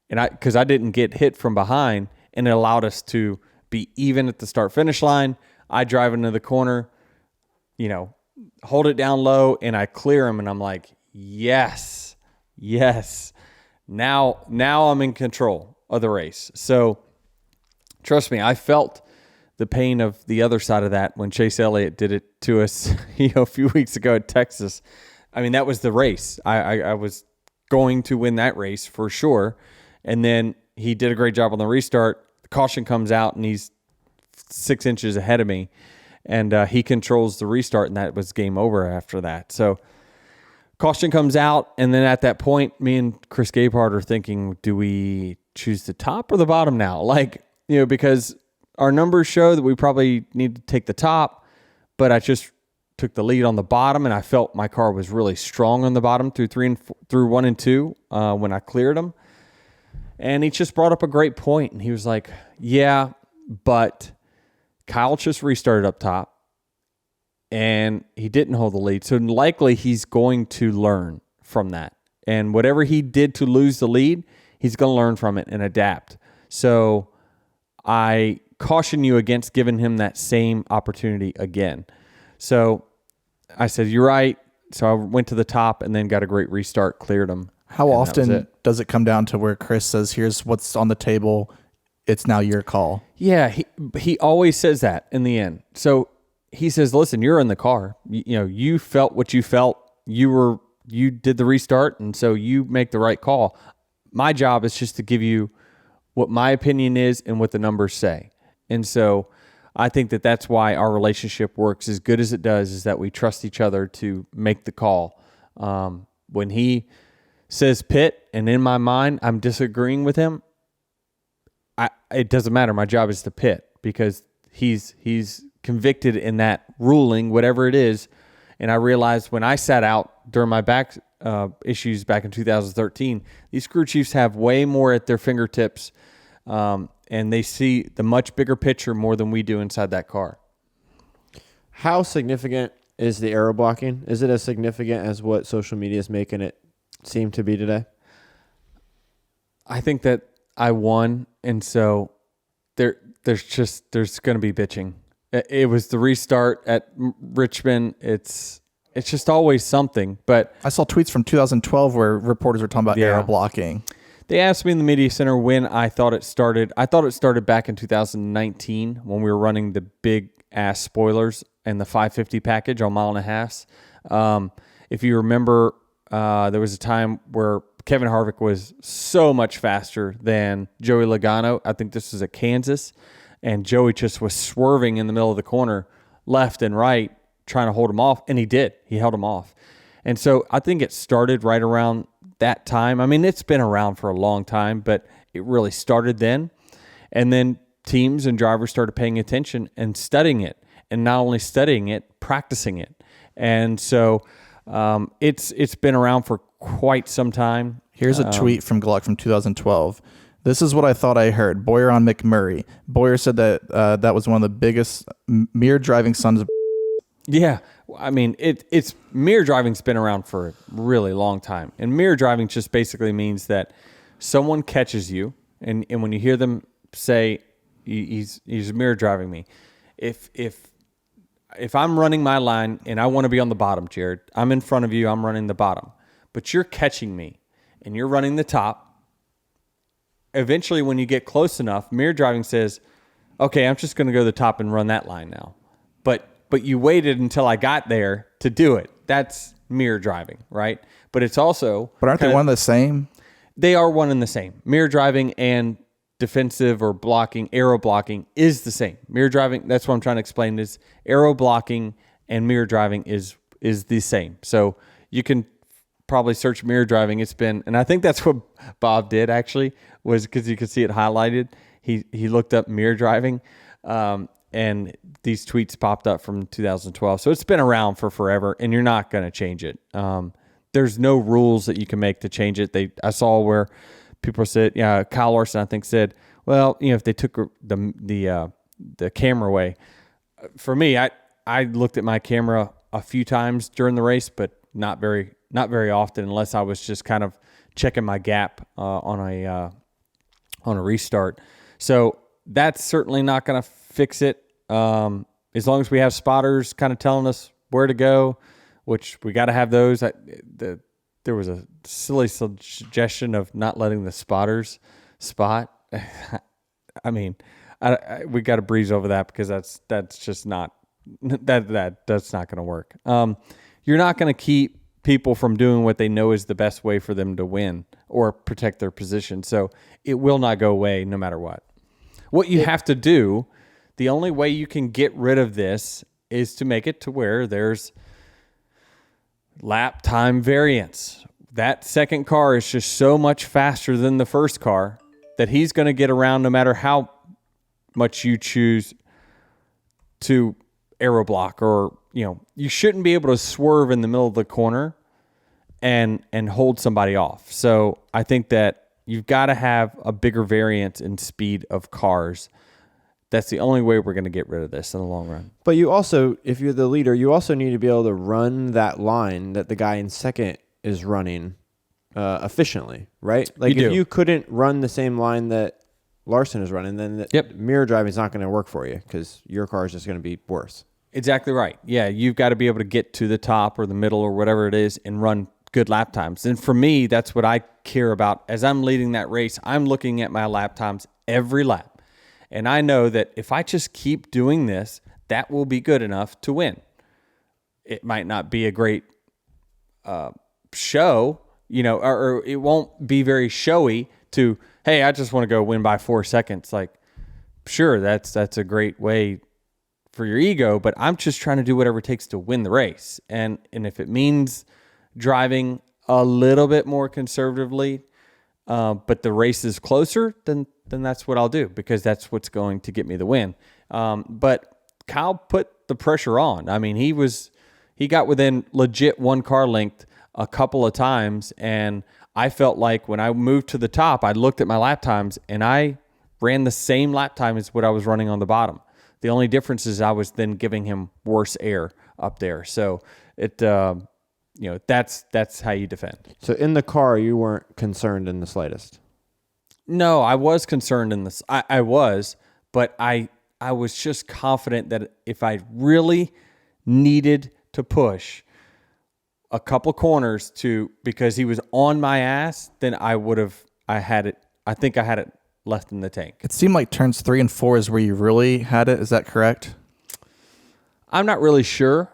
and because I didn't get hit from behind, and it allowed us to be even at the start-finish line. I drive into the corner, hold it down low, and I clear him, and I'm like, yes. Now I'm in control of the race. So trust me, I felt the pain of the other side of that when Chase Elliott did it to us, a few weeks ago at Texas. I mean, that was the race. I was going to win that race for sure. And then he did a great job on the restart. The caution comes out, and he's 6 inches ahead of me. And he controls the restart, and that was game over after that. So caution comes out, and then at that point, me and Chris Gabehart are thinking, do we choose the top or the bottom now? Because our numbers show that we probably need to take the top, but I just took the lead on the bottom, and I felt my car was really strong on the bottom through 1 and 2 when I cleared them. And he just brought up a great point, and he was like, yeah, but Kyle just restarted up top, and he didn't hold the lead. So likely he's going to learn from that. And whatever he did to lose the lead, he's going to learn from it and adapt. So I caution you against giving him that same opportunity again. So I said, you're right. So I went to the top and then got a great restart, cleared him. How often does it come down to where Chris says, here's what's on the table, it's now your call? Yeah, he always says that in the end. So he says, listen, you're in the car. You felt what you felt. You did the restart, and so you make the right call. My job is just to give you what my opinion is and what the numbers say. And so I think that that's why our relationship works as good as it does, is that we trust each other to make the call. When he says pit, and in my mind I'm disagreeing with him, it doesn't matter. My job is to pit, because he's convicted in that ruling, whatever it is. And I realized when I sat out during my back issues back in 2013, these crew chiefs have way more at their fingertips, and they see the much bigger picture more than we do inside that car. How significant is the aero blocking? Is it as significant as what social media is making it seem to be today? I think that I won, and so there's going to be bitching. It was the restart at Richmond. It's just always something. But I saw tweets from 2012 where reporters were talking about aero blocking. They asked me in the media center when I thought it started. I thought it started back in 2019 when we were running the big ass spoilers and the 550 package on 1.5 miles. If you remember, there was a time where Kevin Harvick was so much faster than Joey Logano. I think this was at Kansas, and Joey just was swerving in the middle of the corner, left and right, trying to hold him off, and he did. He held him off. And so I think it started right around that time. I mean, it's been around for a long time, but it really started then. And then teams and drivers started paying attention and studying it, and not only studying it, practicing it. And so it's been around for quite some time. Here's a tweet from Gluck from 2012. This is what I thought I heard. Boyer on McMurray. Boyer said that that was one of the biggest mirror driving sons of. Yeah. I mean, it's mirror driving's been around for a really long time. And mirror driving just basically means that someone catches you, and when you hear them say, he's mirror driving me. If I'm running my line and I want to be on the bottom, Jared, I'm in front of you, I'm running the bottom, but you're catching me and you're running the top. Eventually, when you get close enough, mirror driving says, okay, I'm just going to go to the top and run that line now. But you waited until I got there to do it. That's mirror driving, right? But it's also... But aren't they one and the same? They are one and the same. Mirror driving and defensive or blocking, aero blocking is the same. Mirror driving, that's what I'm trying to explain, is aero blocking and mirror driving is the same. So you can probably search mirror driving. It's been, and I think that's what Bob did actually, was because you could see it highlighted. He looked up mirror driving, and these tweets popped up from 2012. So it's been around for forever, and you're not going to change it. There's no rules that you can make to change it. I saw where people said, Kyle Larson, I think, said, well, if they took the camera away, for me, I looked at my camera a few times during the race, but not very often, unless I was just kind of checking my gap on a restart. So that's certainly not going to fix it. As long as we have spotters kind of telling us where to go, which we got to have those. There was a silly suggestion of not letting the spotters spot. I mean, we got to breeze over that because that's just not that's not going to work. You're not going to keep people from doing what they know is the best way for them to win or protect their position. So it will not go away no matter what. What you have to do, the only way you can get rid of this is to make it to where there's lap time variance. That second car is just so much faster than the first car that he's going to get around no matter how much you choose to aero block, or you shouldn't be able to swerve in the middle of the corner and hold somebody off. So I think that you've got to have a bigger variance in speed of cars. That's the only way we're going to get rid of this in the long run. But you also, if you're the leader, you also need to be able to run that line that the guy in second is running efficiently, right? Like if you couldn't run the same line that Larson is running, then mirror driving is not going to work for you because your car is just going to be worse. Exactly right. Yeah, you've got to be able to get to the top or the middle or whatever it is and run good lap times. And for me, that's what I care about. As I'm leading that race, I'm looking at my lap times every lap. And I know that if I just keep doing this, that will be good enough to win. It might not be a great show, or it won't be very showy to, hey, I just want to go win by 4 seconds. Like, sure, that's a great way for your ego, but I'm just trying to do whatever it takes to win the race. And if it means driving a little bit more conservatively, but the race is closer, then that's what I'll do, because that's what's going to get me the win. But Kyle put the pressure on. I mean, he got within legit one car length a couple of times, and I felt like when I moved to the top, I looked at my lap times and I ran the same lap time as what I was running on the bottom. The only difference is I was then giving him worse air up there. So it, that's how you defend. So in the car, you weren't concerned in the slightest. No, I was concerned in this. I was, but I was just confident that if I really needed to push a couple corners because he was on my ass, then I had it left in the tank. It seemed like turns 3 and 4 is where you really had it. Is that correct? I'm not really sure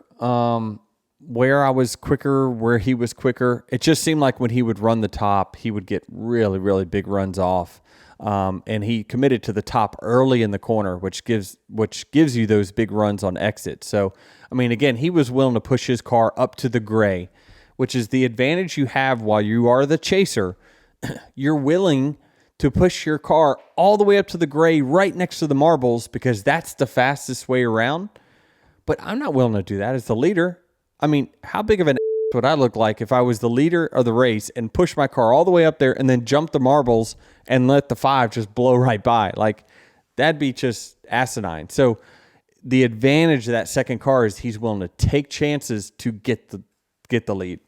where I was quicker, where he was quicker. It just seemed like when he would run the top, he would get really, really big runs off. And he committed to the top early in the corner, which gives you those big runs on exit. So, I mean, again, he was willing to push his car up to the gray, which is the advantage you have while you are the chaser. You're willing to push your car all the way up to the gray right next to the marbles because that's the fastest way around. But I'm not willing to do that as the leader. I mean, how big of an would I look like if I was the leader of the race and pushed my car all the way up there and then jumped the marbles and let the 5 just blow right by? Like, that'd be just asinine. So the advantage of that second car is he's willing to take chances to get the lead.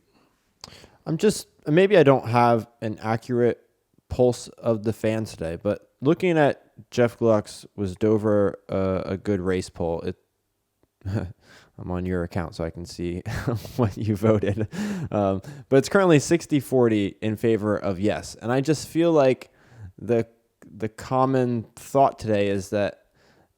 Maybe I don't have an accurate pulse of the fans today, but looking at Jeff Gluck's was Dover a good race poll. I'm on your account so I can see what you voted. But it's currently 60-40 in favor of yes. And I just feel like the common thought today is that,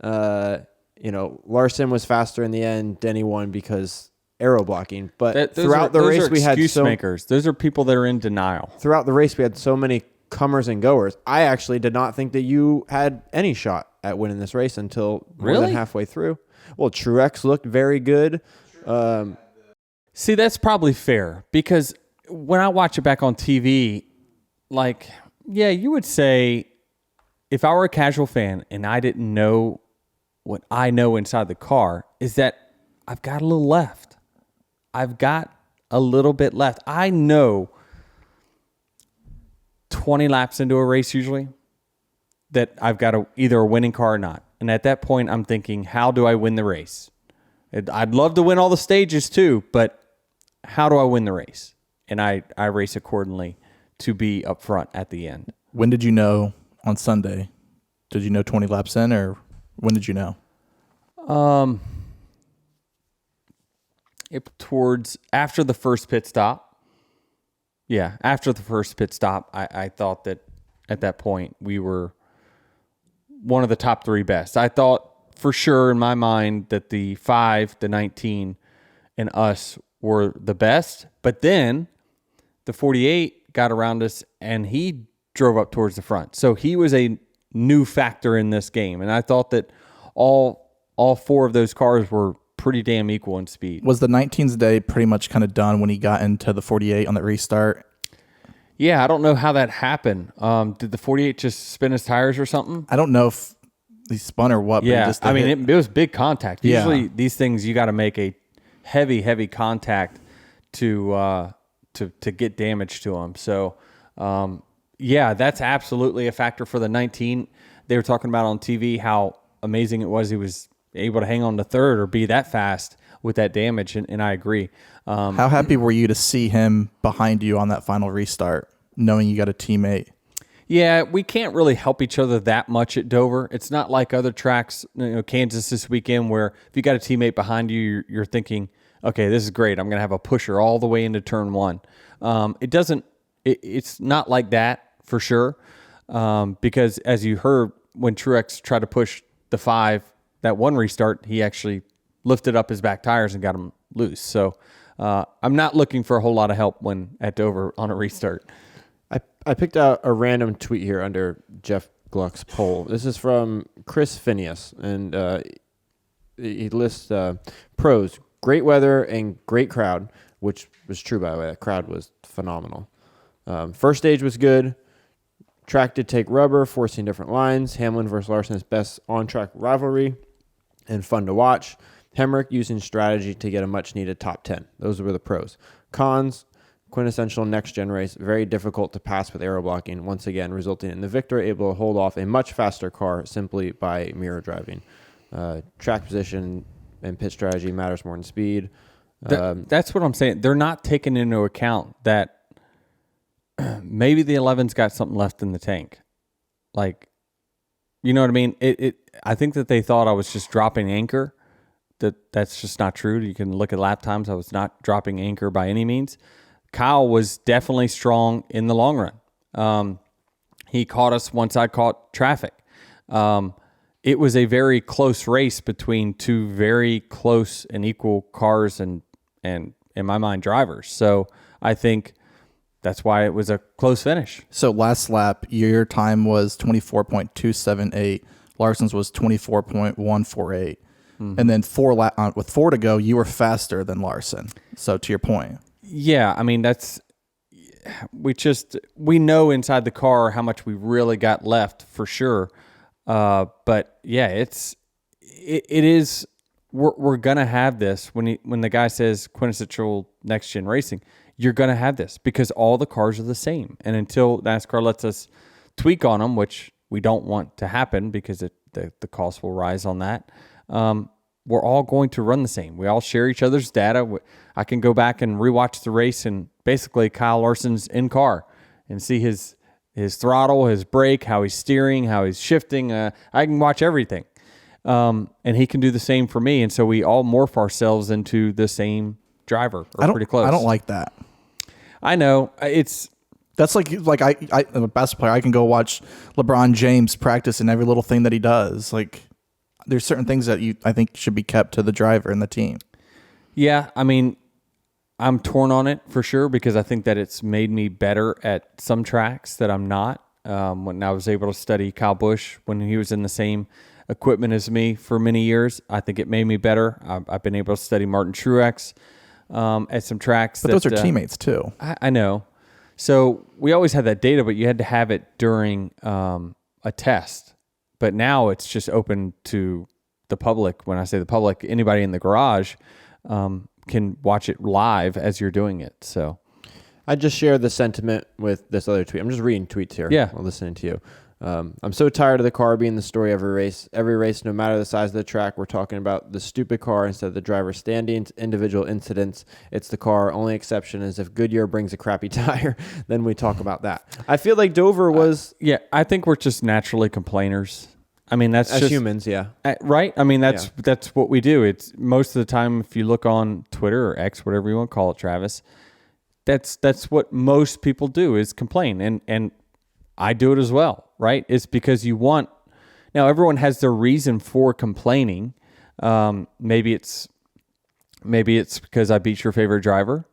Larson was faster in the end. Denny won because aero blocking. But throughout the race, we had excuse makers. Those are people that are in denial. Throughout the race, we had so many comers and goers. I actually did not think that you had any shot at winning this race until more than halfway through. Well, Truex looked very good. See, that's probably fair because when I watch it back on TV, you would say if I were a casual fan and I didn't know what I know inside the car is that I've got a little left. I've got a little bit left. I know 20 laps into a race usually that I've got either a winning car or not. And at that point, I'm thinking, how do I win the race? I'd love to win all the stages too, but how do I win the race? And I race accordingly to be up front at the end. When did you know on Sunday? Did you know 20 laps in, or when did you know? Towards after the first pit stop. Yeah, after the first pit stop, I thought that at that point we were one of the top 3 best. I thought for sure in my mind that the 5, the 19, and us were the best. But then the 48 got around us and he drove up towards the front. So he was a new factor in this game. And I thought that all 4 of those cars were pretty damn equal in speed. Was the 19's day pretty much kind of done when he got into the 48 on the restart? Yeah, I don't know how that happened. Did the 48 just spin his tires or something? I don't know if he spun or what. Yeah, but it was big contact. Usually these things you got to make a heavy contact to get damage to them. So, yeah, that's absolutely a factor for the 19. They were talking about on TV how amazing it was. He was able to hang on to third or be that fast with that damage, and I agree. How happy were you to see him behind you on that final restart, knowing you got a teammate? Yeah, we can't really help each other that much at Dover. It's not like other tracks, Kansas this weekend, where if you got a teammate behind you, you're thinking, okay, this is great. I'm going to have a pusher all the way into turn 1. It's not like that for sure, because as you heard, when Truex tried to push the 5, that one restart, he actually lifted up his back tires and got them loose. So I'm not looking for a whole lot of help when at Dover on a restart. I picked out a random tweet here under Jeff Gluck's poll. This is from Chris Phineas, and he lists pros: great weather and great crowd, which was true, by the way. That crowd was phenomenal. First stage was good. Track did take rubber, forcing different lines. Hamlin versus Larson's best on-track rivalry and fun to watch. Hemrick using strategy to get a much-needed top 10. Those were the pros. Cons: quintessential next-gen race, very difficult to pass with aero blocking, once again resulting in the victor able to hold off a much faster car simply by mirror driving. Track position and pit strategy matters more than speed. That's what I'm saying. They're not taking into account that maybe the 11's got something left in the tank. Like, you know what I mean? I think that they thought I was just dropping anchor. That's just not true. You can look at lap times. I was not dropping anchor by any means. Kyle was definitely strong in the long run. He caught us once I caught traffic. It was a very close race between 2 very close and equal cars and in my mind, drivers. So I think that's why it was a close finish. So last lap, your time was 24.278. Larson's was 24.148. Mm-hmm. And then with 4 to go, you were faster than Larson. So to your point. Yeah, I mean, we know inside the car how much we really got left for sure. But yeah, it is, we're going to have this when the guy says quintessential next gen racing, you're going to have this because all the cars are the same. And until NASCAR lets us tweak on them, which we don't want to happen because the cost will rise on that. We're all going to run the same. We all share each other's data. I can go back and rewatch the race and basically Kyle Larson's in car and see his throttle, his brake, how he's steering, how he's shifting. I can watch everything. And he can do the same for me. And so we all morph ourselves into the same driver or pretty close. I don't like that. I know. That's like I'm a basketball player. I can go watch LeBron James practice in every little thing that he does. Like, there's certain things that I think should be kept to the driver and the team. Yeah, I mean, I'm torn on it for sure because I think that it's made me better at some tracks that I'm not. When I was able to study Kyle Busch when he was in the same equipment as me for many years, I think it made me better. I've been able to study Martin Truex at some tracks. But those are teammates too. I know. So we always had that data, but you had to have it during a test. But now it's just open to the public. When I say the public, anybody in the garage can watch it live as you're doing it. So I just share the sentiment with this other tweet. I'm just reading tweets here. Yeah. while listening to you. I'm so tired of the car being the story of every race. Every race, no matter the size of the track, we're talking about the stupid car instead of the driver's standings, individual incidents. It's the car. Only exception is if Goodyear brings a crappy tire, then we talk about that. I feel like Dover was... I think we're just naturally complainers. I mean, that's as just humans, right. I mean, that's what we do. It's most of the time, if you look on Twitter or X, whatever you want to call it, Travis, that's what most people do is complain, and I do it as well, right? It's because you want. Now, everyone has their reason for complaining. Maybe it's because I beat your favorite driver.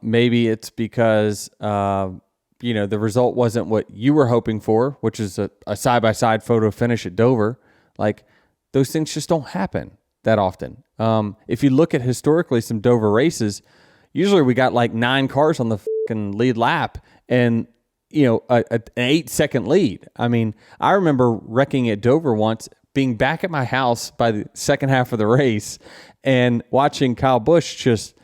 Maybe it's because the result wasn't what you were hoping for, which is a side-by-side photo finish at Dover. Like, those things just don't happen that often. If you look at historically some Dover races, usually we got like 9 cars on the fucking lead lap and, an 8-second lead. I mean, I remember wrecking at Dover once, being back at my house by the second half of the race and watching Kyle Busch just,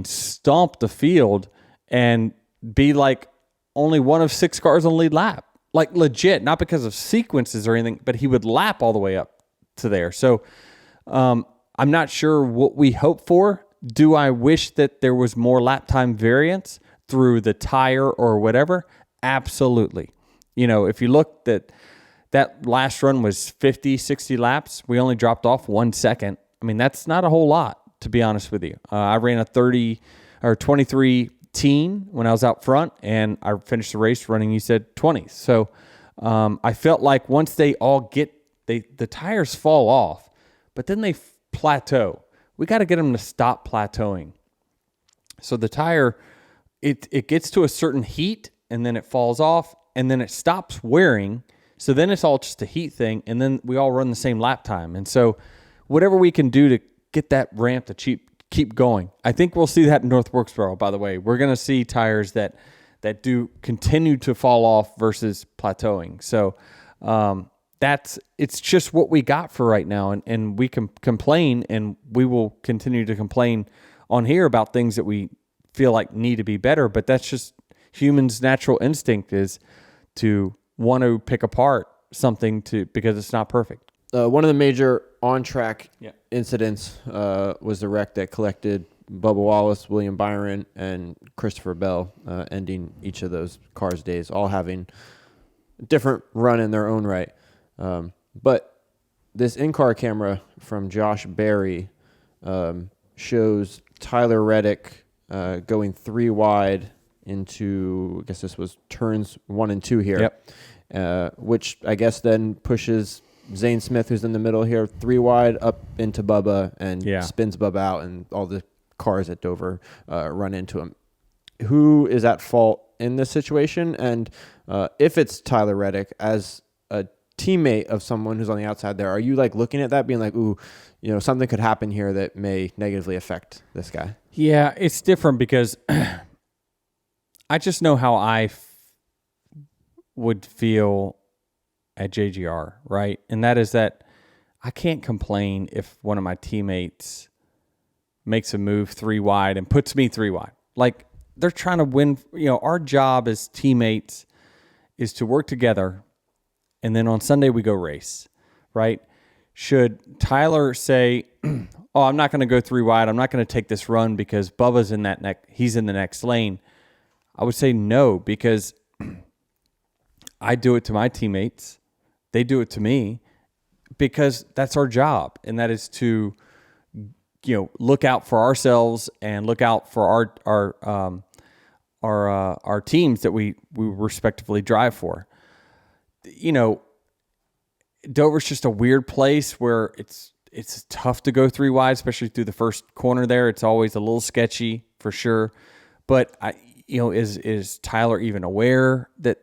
stomp the field and be like only one of 6 cars on the lead lap. Like, legit, not because of sequences or anything, but he would lap all the way up to there. So I'm not sure what we hope for. Do I wish that there was more lap time variance through the tire or whatever? Absolutely. If you look that last run was 50, 60 laps. We only dropped off 1 second. I mean, that's not a whole lot, to be honest with you. I ran a 30 or 23 teen when I was out front, and I finished the race running, you said 20. So I felt like once they all the tires fall off, but then they plateau. We got to get them to stop plateauing. So the tire, it gets to a certain heat, and then it falls off, and then it stops wearing. So then it's all just a heat thing, and then we all run the same lap time. And so whatever we can do to get that ramp to keep going. I think we'll see that in North Wilkesboro, by the way. We're going to see tires that do continue to fall off versus plateauing. So it's just what we got for right now. And we can complain, and we will continue to complain on here about things that we feel like need to be better. But that's just humans' natural instinct is to want to pick apart something because it's not perfect. One of the major on-track incidents was the wreck that collected Bubba Wallace, William Byron, and Christopher Bell, ending each of those cars' days, all having a different run in their own right. But this in-car camera from Josh Berry shows Tyler Reddick going 3 wide into, I guess this was turns 1 and 2 here, which I guess then pushes Zane Smith, who's in the middle here, 3 wide up into Bubba and spins Bubba out, and all the cars at Dover run into him. Who is at fault in this situation? And if it's Tyler Reddick, as a teammate of someone who's on the outside there, are you like looking at that being like, ooh, something could happen here that may negatively affect this guy? Yeah, it's different because I just know how I would feel at JGR, right? And that is that I can't complain if one of my teammates makes a move 3 wide and puts me 3 wide. Like, they're trying to win. Our job as teammates is to work together, and then on Sunday we go race, right? Should Tyler say, oh, I'm not going to go 3 wide, I'm not going to take this run because Bubba's in he's in the next lane, I would say no, because I do it to my teammates. They do it to me because that's our job, and that is to, look out for ourselves and look out for our teams that we respectively drive for. Dover's just a weird place where it's tough to go 3 wide, especially through the first corner there. It's always a little sketchy for sure. But is Tyler even aware that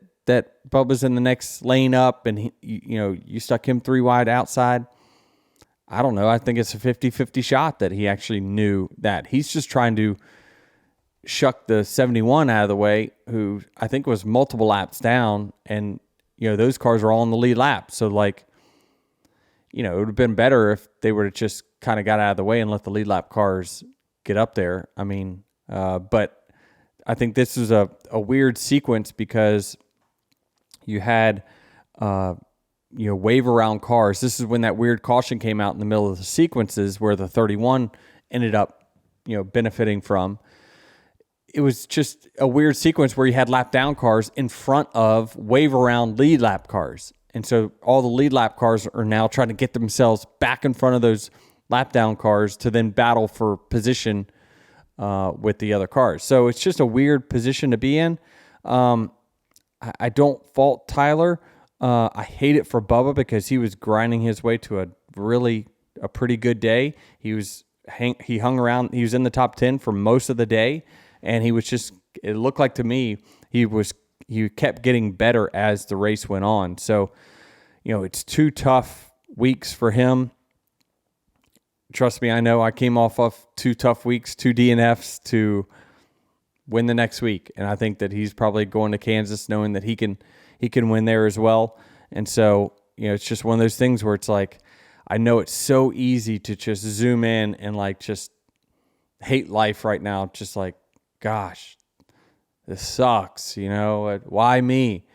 Bubba's in the next lane up and you stuck him 3 wide outside? I don't know. I think it's a 50-50 shot that he actually knew that. He's just trying to shuck the 71 out of the way, who I think was multiple laps down, and those cars are all on the lead lap. So it would have been better if they would have just kind of got out of the way and let the lead lap cars get up there. But I think this is a weird sequence because You had, wave around cars. This is when that weird caution came out in the middle of the sequences where the 31 ended up, benefiting from. It was just a weird sequence where you had lap down cars in front of wave around lead lap cars. And so all the lead lap cars are now trying to get themselves back in front of those lap down cars to then battle for position with the other cars. So it's just a weird position to be in. I don't fault Tyler. I hate it for Bubba because he was grinding his way to a pretty good day. He hung around. He was in the top 10 for most of the day, and it looked like to me he kept getting better as the race went on. So, it's 2 tough weeks for him. Trust me, I know I came off of 2 tough weeks, 2 DNFs to win the next week. And I think that he's probably going to Kansas knowing that he can win there as well. And so, it's just one of those things where it's like, I know it's so easy to just zoom in and like just hate life right now. Just like, gosh, this sucks, why me?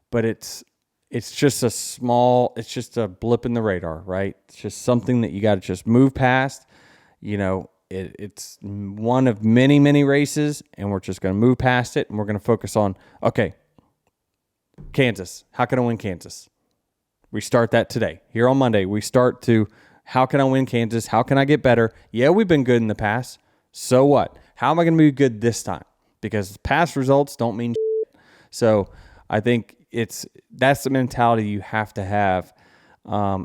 But it's just it's just a blip in the radar, right? It's just something that you got to just move past. It's one of many, many races, and we're just going to move past it, and we're going to focus on, okay, Kansas. How can I win Kansas? We start that today. Here on Monday, we start to, how can I win Kansas? How can I get better? Yeah, we've been good in the past. So what? How am I going to be good this time? Because past results don't mean shit. So I think that's the mentality you have to have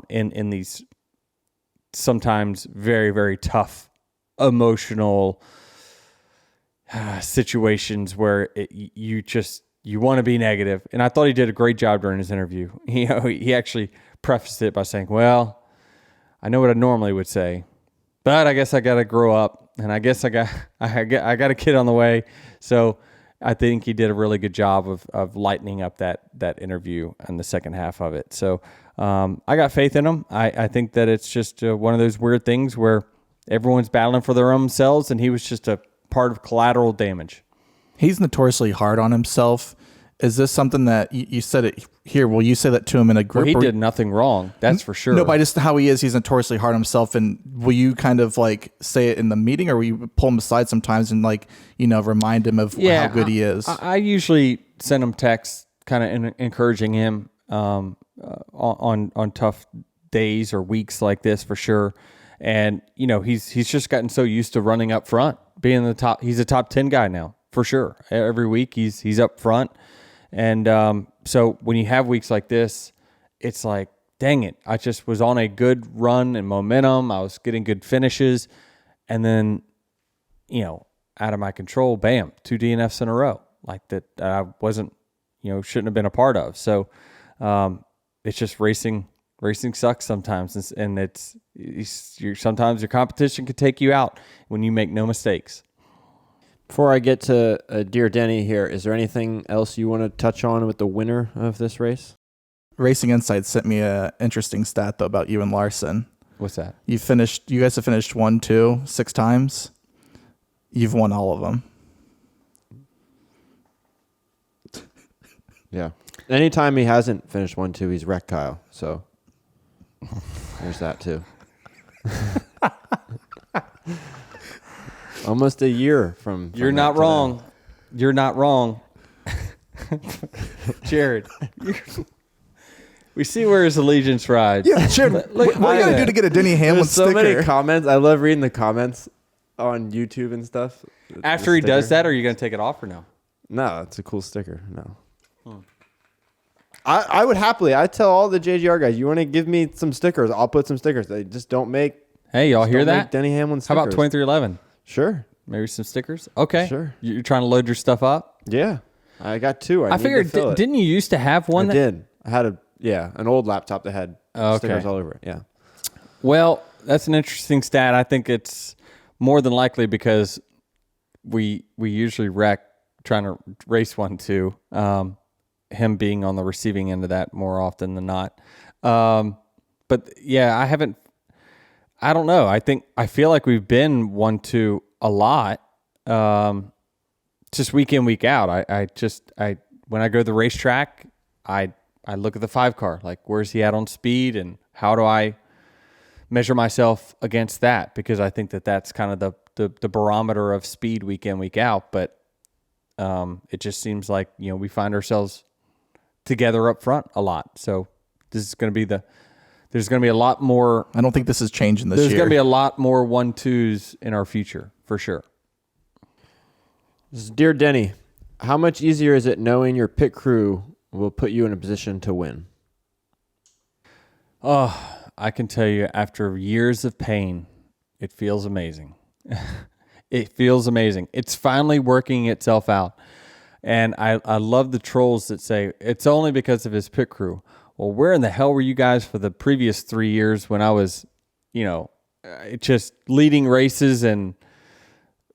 in these sometimes very, very tough emotional situations where you want to be negative. And I thought he did a great job during his interview. He actually prefaced it by saying, well, I know what I normally would say, but I guess I got to grow up, and I guess I got a kid on the way. So I think he did a really good job of lightening up that interview in the second half of it. So I got faith in him. I think that it's just one of those weird things where everyone's battling for their own selves, and he was just a part of collateral damage. He's notoriously hard on himself. Is this something that you said it here? Will you say that to him in a group? Well, he did nothing wrong. That's for sure. No, but just how he is, he's notoriously hard on himself. And will you kind of like say it in the meeting, or will you pull him aside sometimes and like, remind him of how good he is? I usually send him texts kind of encouraging him on tough days or weeks like this for sure. And, he's just gotten so used to running up front, being the top. He's a top 10 guy now. For sure. Every week he's up front. And so when you have weeks like this, it's like, dang it, I just was on a good run and momentum. I was getting good finishes. And then, out of my control, bam, 2 DNFs in a row. Like that I wasn't, shouldn't have been a part of. So it's just racing. Racing sucks sometimes. And sometimes your competition can take you out when you make no mistakes. Before I get to Dear Denny here, is there anything else you want to touch on with the winner of this race? Racing Insights sent me an interesting stat, though, about you and Larson. What's that? You guys have finished 1, 2, 6 times. You've won all of them. Yeah. Anytime he hasn't finished 1, 2, he's wrecked Kyle. So there's that, too. Almost a year from You're not wrong. You're not wrong. Jared, we see where his allegiance rides. Yeah, Jared, what are you going to do to get a Denny Hamlin sticker? So many comments. I love reading the comments on YouTube and stuff. After he does that, are you going to take it off or no? No, it's a cool sticker. No. I would happily. I tell all the JGR guys, you want to give me some stickers, I'll put some stickers. They just don't make. Hey, y'all hear that? Denny Hamlin stickers. How about 2311? Sure. Maybe some stickers? Okay. Sure. You're trying to load your stuff up? Yeah. I got 2. I figured, didn't you used to have one? I did. I had an old laptop that had stickers all over it. Yeah. Well, that's an interesting stat. I think it's more than likely because we usually wreck trying to race 1, 2. Him being on the receiving end of that more often than not. But yeah, I don't know. I feel like we've been 1, 2 a lot. Just week in, week out. I when I go to the racetrack, I look at the 5 car, like where's he at on speed and how do I measure myself against that? Because I think that's kind of the barometer of speed week in, week out. But it just seems like, we find ourselves together up front a lot. So this is going to be there's going to be a lot more. I don't think this is changing this year. There's going to be a lot more 1-2s in our future for sure. Dear Denny, how much easier is it knowing your pit crew will put you in a position to win? Oh, I can tell you after years of pain, it feels amazing. It feels amazing. It's finally working itself out. And I love the trolls that say, it's only because of his pit crew. Well, where in the hell were you guys for the previous 3 years when I was, just leading races and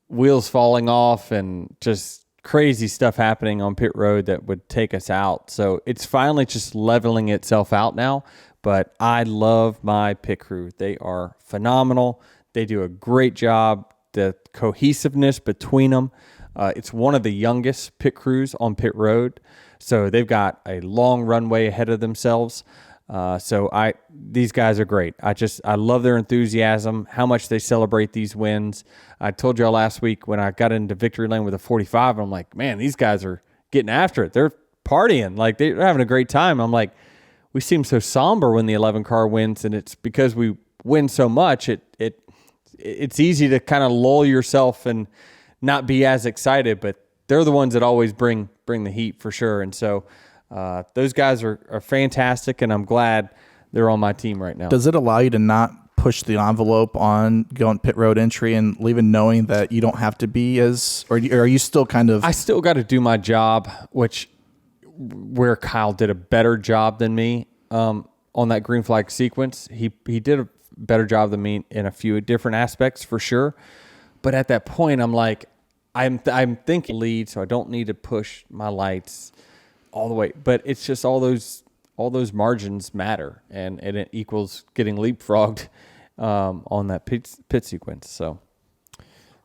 wheels falling off and just crazy stuff happening on pit road that would take us out. So it's finally just leveling itself out now. But I love my pit crew. They are phenomenal. They do a great job. The cohesiveness between them. It's one of the youngest pit crews on pit road. So they've got a long runway ahead of themselves. These guys are great. I love their enthusiasm, how much they celebrate these wins. I told y'all last week when I got into victory lane with a 45, I'm like, man, these guys are getting after it. They're partying. Like they're having a great time. I'm like, we seem so somber when the 11 car wins, and it's because we win so much. It's easy to kind of lull yourself and not be as excited, but they're the ones that always bring the heat for sure. And so those guys are fantastic, and I'm glad they're on my team right now. Does it allow you to not push the envelope on going pit road entry and even knowing that you don't have to be or are you still kind of... I still got to do my job, where Kyle did a better job than me on that green flag sequence. He did a better job than me in a few different aspects for sure. But at that point, I'm like, I'm thinking lead, so I don't need to push my lights all the way. But it's just all those margins matter, and it equals getting leapfrogged on that pit sequence. So.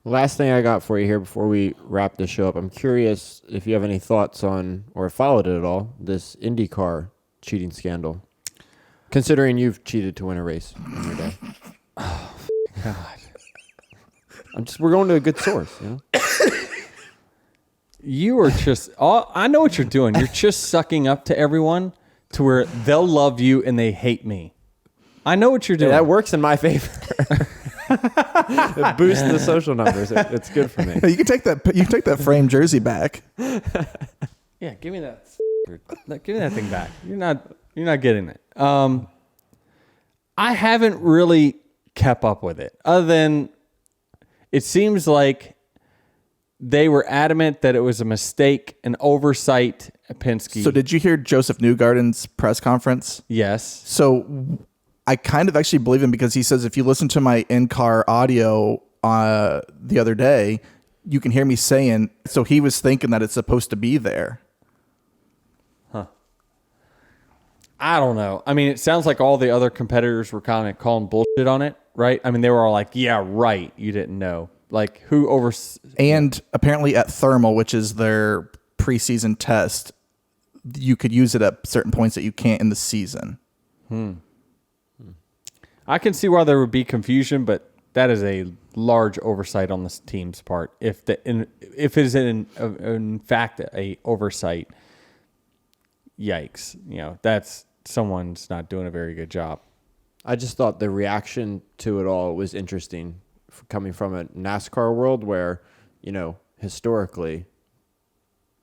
Last thing I got for you here before we wrap the show up, I'm curious if you have any thoughts on or followed it at all, this IndyCar cheating scandal, considering you've cheated to win a race in your day. Oh, God. We're going to a good source, You are just, I know what you're doing. You're just sucking up to everyone to where they'll love you and they hate me. I know what you're doing. Yeah, that works in my favor. It boosts the social numbers. It's good for me. You can take that framed jersey back. Yeah, give me that. Give me that thing back. You're not getting it. I haven't really kept up with it, other than it seems like they were adamant that it was a mistake, an oversight at Penske. So did you hear Joseph Newgarden's press conference? Yes. So I kind of actually believe him, because he says, if you listen to my in-car audio the other day, you can hear me saying, so he was thinking that it's supposed to be there. Huh. I don't know. I mean, it sounds like all the other competitors were kind of calling bullshit on it, right? I mean, they were all like, yeah, right, you didn't know. Like, who over... And apparently at Thermal, which is their preseason test, you could use it at certain points that you can't in the season. I can see why there would be confusion, but that is a large oversight on this team's part. If it is in fact a oversight, yikes! That's someone's not doing a very good job. I just thought the reaction to it all was interesting, coming from a NASCAR world where, historically,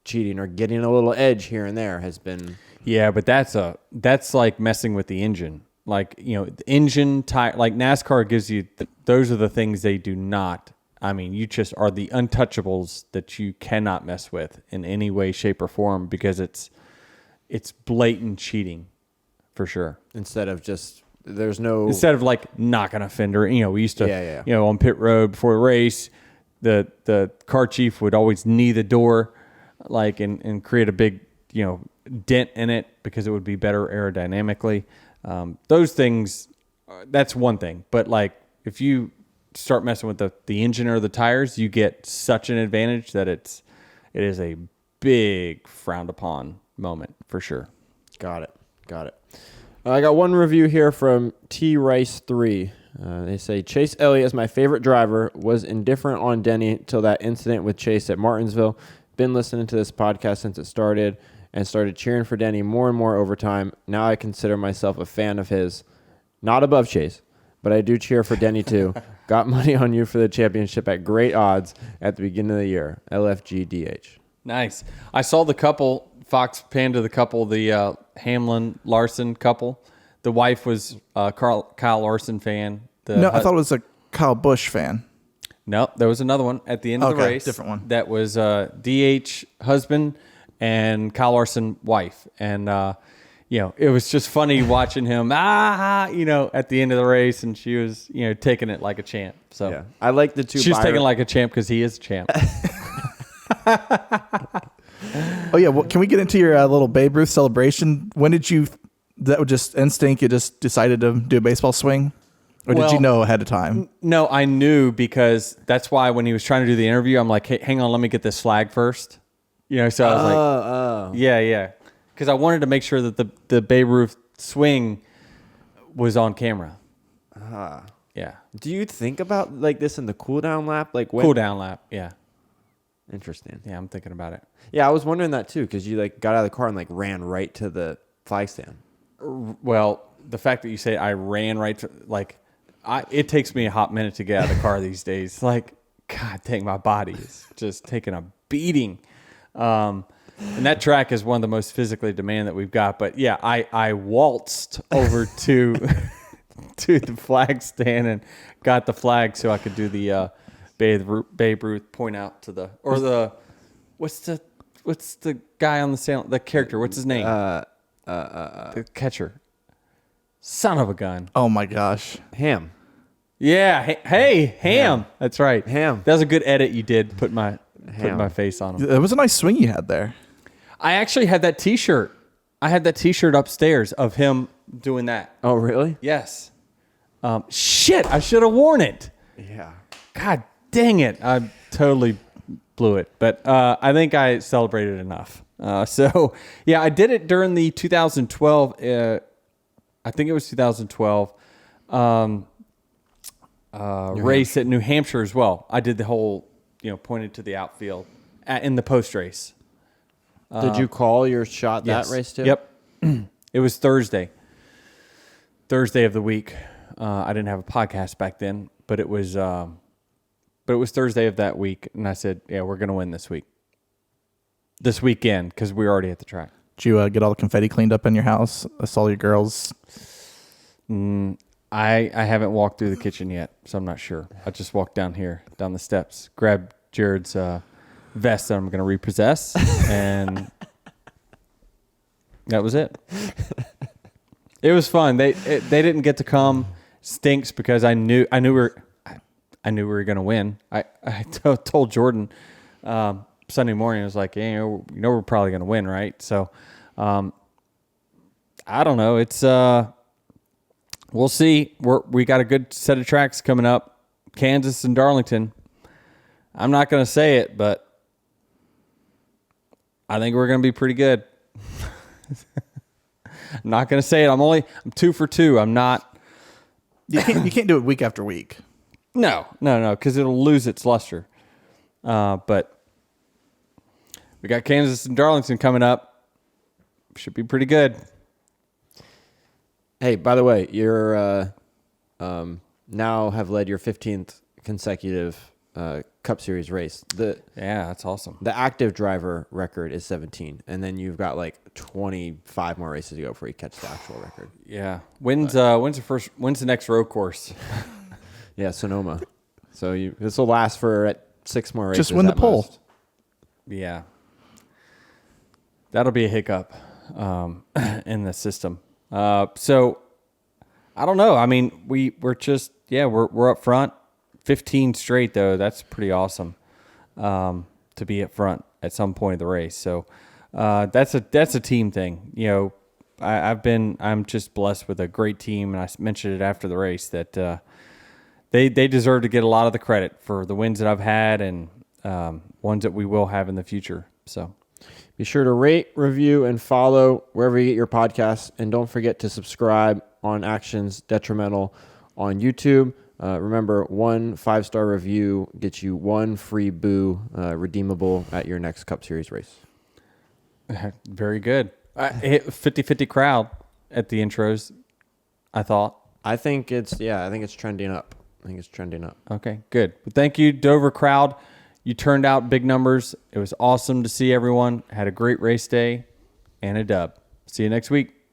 cheating or getting a little edge here and there has been. Yeah, but that's like messing with the engine. Like, the engine tire, like NASCAR gives you, those are the things they do not. I mean, you just are the untouchables that you cannot mess with in any way, shape, or form, because it's blatant cheating for sure. Instead of like knocking a fender. We used to, on pit road before a race, the car chief would always knee the door, like, and create a big, dent in it because it would be better aerodynamically. Those things, that's one thing. But like, if you start messing with the engine or the tires, you get such an advantage that it is a big frowned upon moment for sure. Got it. I got one review here from T Rice 3. They say Chase Elliott is my favorite driver. Was indifferent on Denny till that incident with Chase at Martinsville. Been listening to this podcast since it started and started cheering for Denny more and more over time. Now I consider myself a fan of his. Not above Chase, but I do cheer for Denny too. Got money on you for the championship at great odds at the beginning of the year. LFGDH. Nice. I saw the couple. Fox panned to the couple, the Hamlin Larson couple. The wife was a Kyle Larson fan. I thought it was a Kyle Busch fan. No, there was another one at the end of the race. Different one. That was DH husband and Kyle Larson wife. And, it was just funny watching him, at the end of the race. And she was, taking it like a champ. So yeah, I like the two. She's taking it like a champ because he is a champ. Oh, yeah. Well, can we get into your little Babe Ruth celebration? When did that was just instinct? You just decided to do a baseball swing? Or did you know ahead of time? No, I knew because that's why when he was trying to do the interview, I'm like, hey, hang on, let me get this flag first. So I was like, yeah. Because I wanted to make sure that the Babe Ruth swing was on camera. Yeah. Do you think about like this in the cool down lap? Cool down lap, yeah. Interesting. Yeah, I'm thinking about it. Yeah, I was wondering that too because you got out of the car and ran right to the flag stand. Well, the fact that you say I ran right to it takes me a hot minute to get out of the car these days. God dang, my body is just taking a beating. And that track is one of the most physically demanding that we've got. But yeah, I waltzed over to the flag stand and got the flag so I could do the Babe Ruth point out to what's the guy on the character? What's his name? The catcher. Son of a gun. Oh my gosh. Ham. Yeah. Hey, Ham. Yeah. That's right. Ham. That was a good edit you did. Put my face on him. It was a nice swing you had there. I actually had that T-shirt. I had that T-shirt upstairs of him doing that. Oh, really? Yes. Shit, I should have worn it. Yeah. God dang it. I totally blew it. But I think I celebrated enough. So, yeah, I did it during the 2012, I think it was 2012, race at New Hampshire as well. I did the whole, pointed to the outfield in the post race. Did you call your shot yes. that race too? Yep. It was Thursday of the week. I didn't have a podcast back then, but it was Thursday of that week. And I said, yeah, we're going to win this weekend because we were already at the track. Did you get all the confetti cleaned up in your house? I saw your girls. I haven't walked through the kitchen yet, so I'm not sure. I just walked down the steps, grabbed Jared's vest that I'm going to repossess, and that was it. It was fun. They didn't get to come. Stinks because I knew we were going to win. I told Jordan Sunday morning, I was like, we're probably going to win, right? So, I don't know. It's we'll see. We got a good set of tracks coming up, Kansas and Darlington. I'm not going to say it, but I think we're going to be pretty good. I'm not going to say it. I'm 2 for 2. I'm not. You can't do it week after week. No, because it'll lose its luster. But we got Kansas and Darlington coming up. Should be pretty good. Hey, by the way, you're now have led your 15th consecutive Cup Series race. Yeah, that's awesome. The active driver record is 17, and then you've got 25 more races to go before you catch the actual record. Yeah. When's the next road course? Yeah, Sonoma. So this will last for 6 more races. Just win the pole. Most. Yeah. That'll be a hiccup in the system. So I don't know. I mean, we're just we're up front. 15 straight though. That's pretty awesome to be up front at some point of the race. So that's a team thing. I'm just blessed with a great team, and I mentioned it after the race that they deserve to get a lot of the credit for the wins that I've had and ones that we will have in the future. So Be sure to rate, review, and follow wherever you get your podcasts. And don't forget to subscribe on Actions Detrimental on YouTube. Remember, 1 5-star review gets you 1 free boo redeemable at your next Cup Series race. Very good. Hit 50-50 crowd at the intros, I thought. I think it's trending up. Okay, good. Well, thank you, Dover crowd. You turned out big numbers. It was awesome to see everyone. Had a great race day and a dub. See you next week.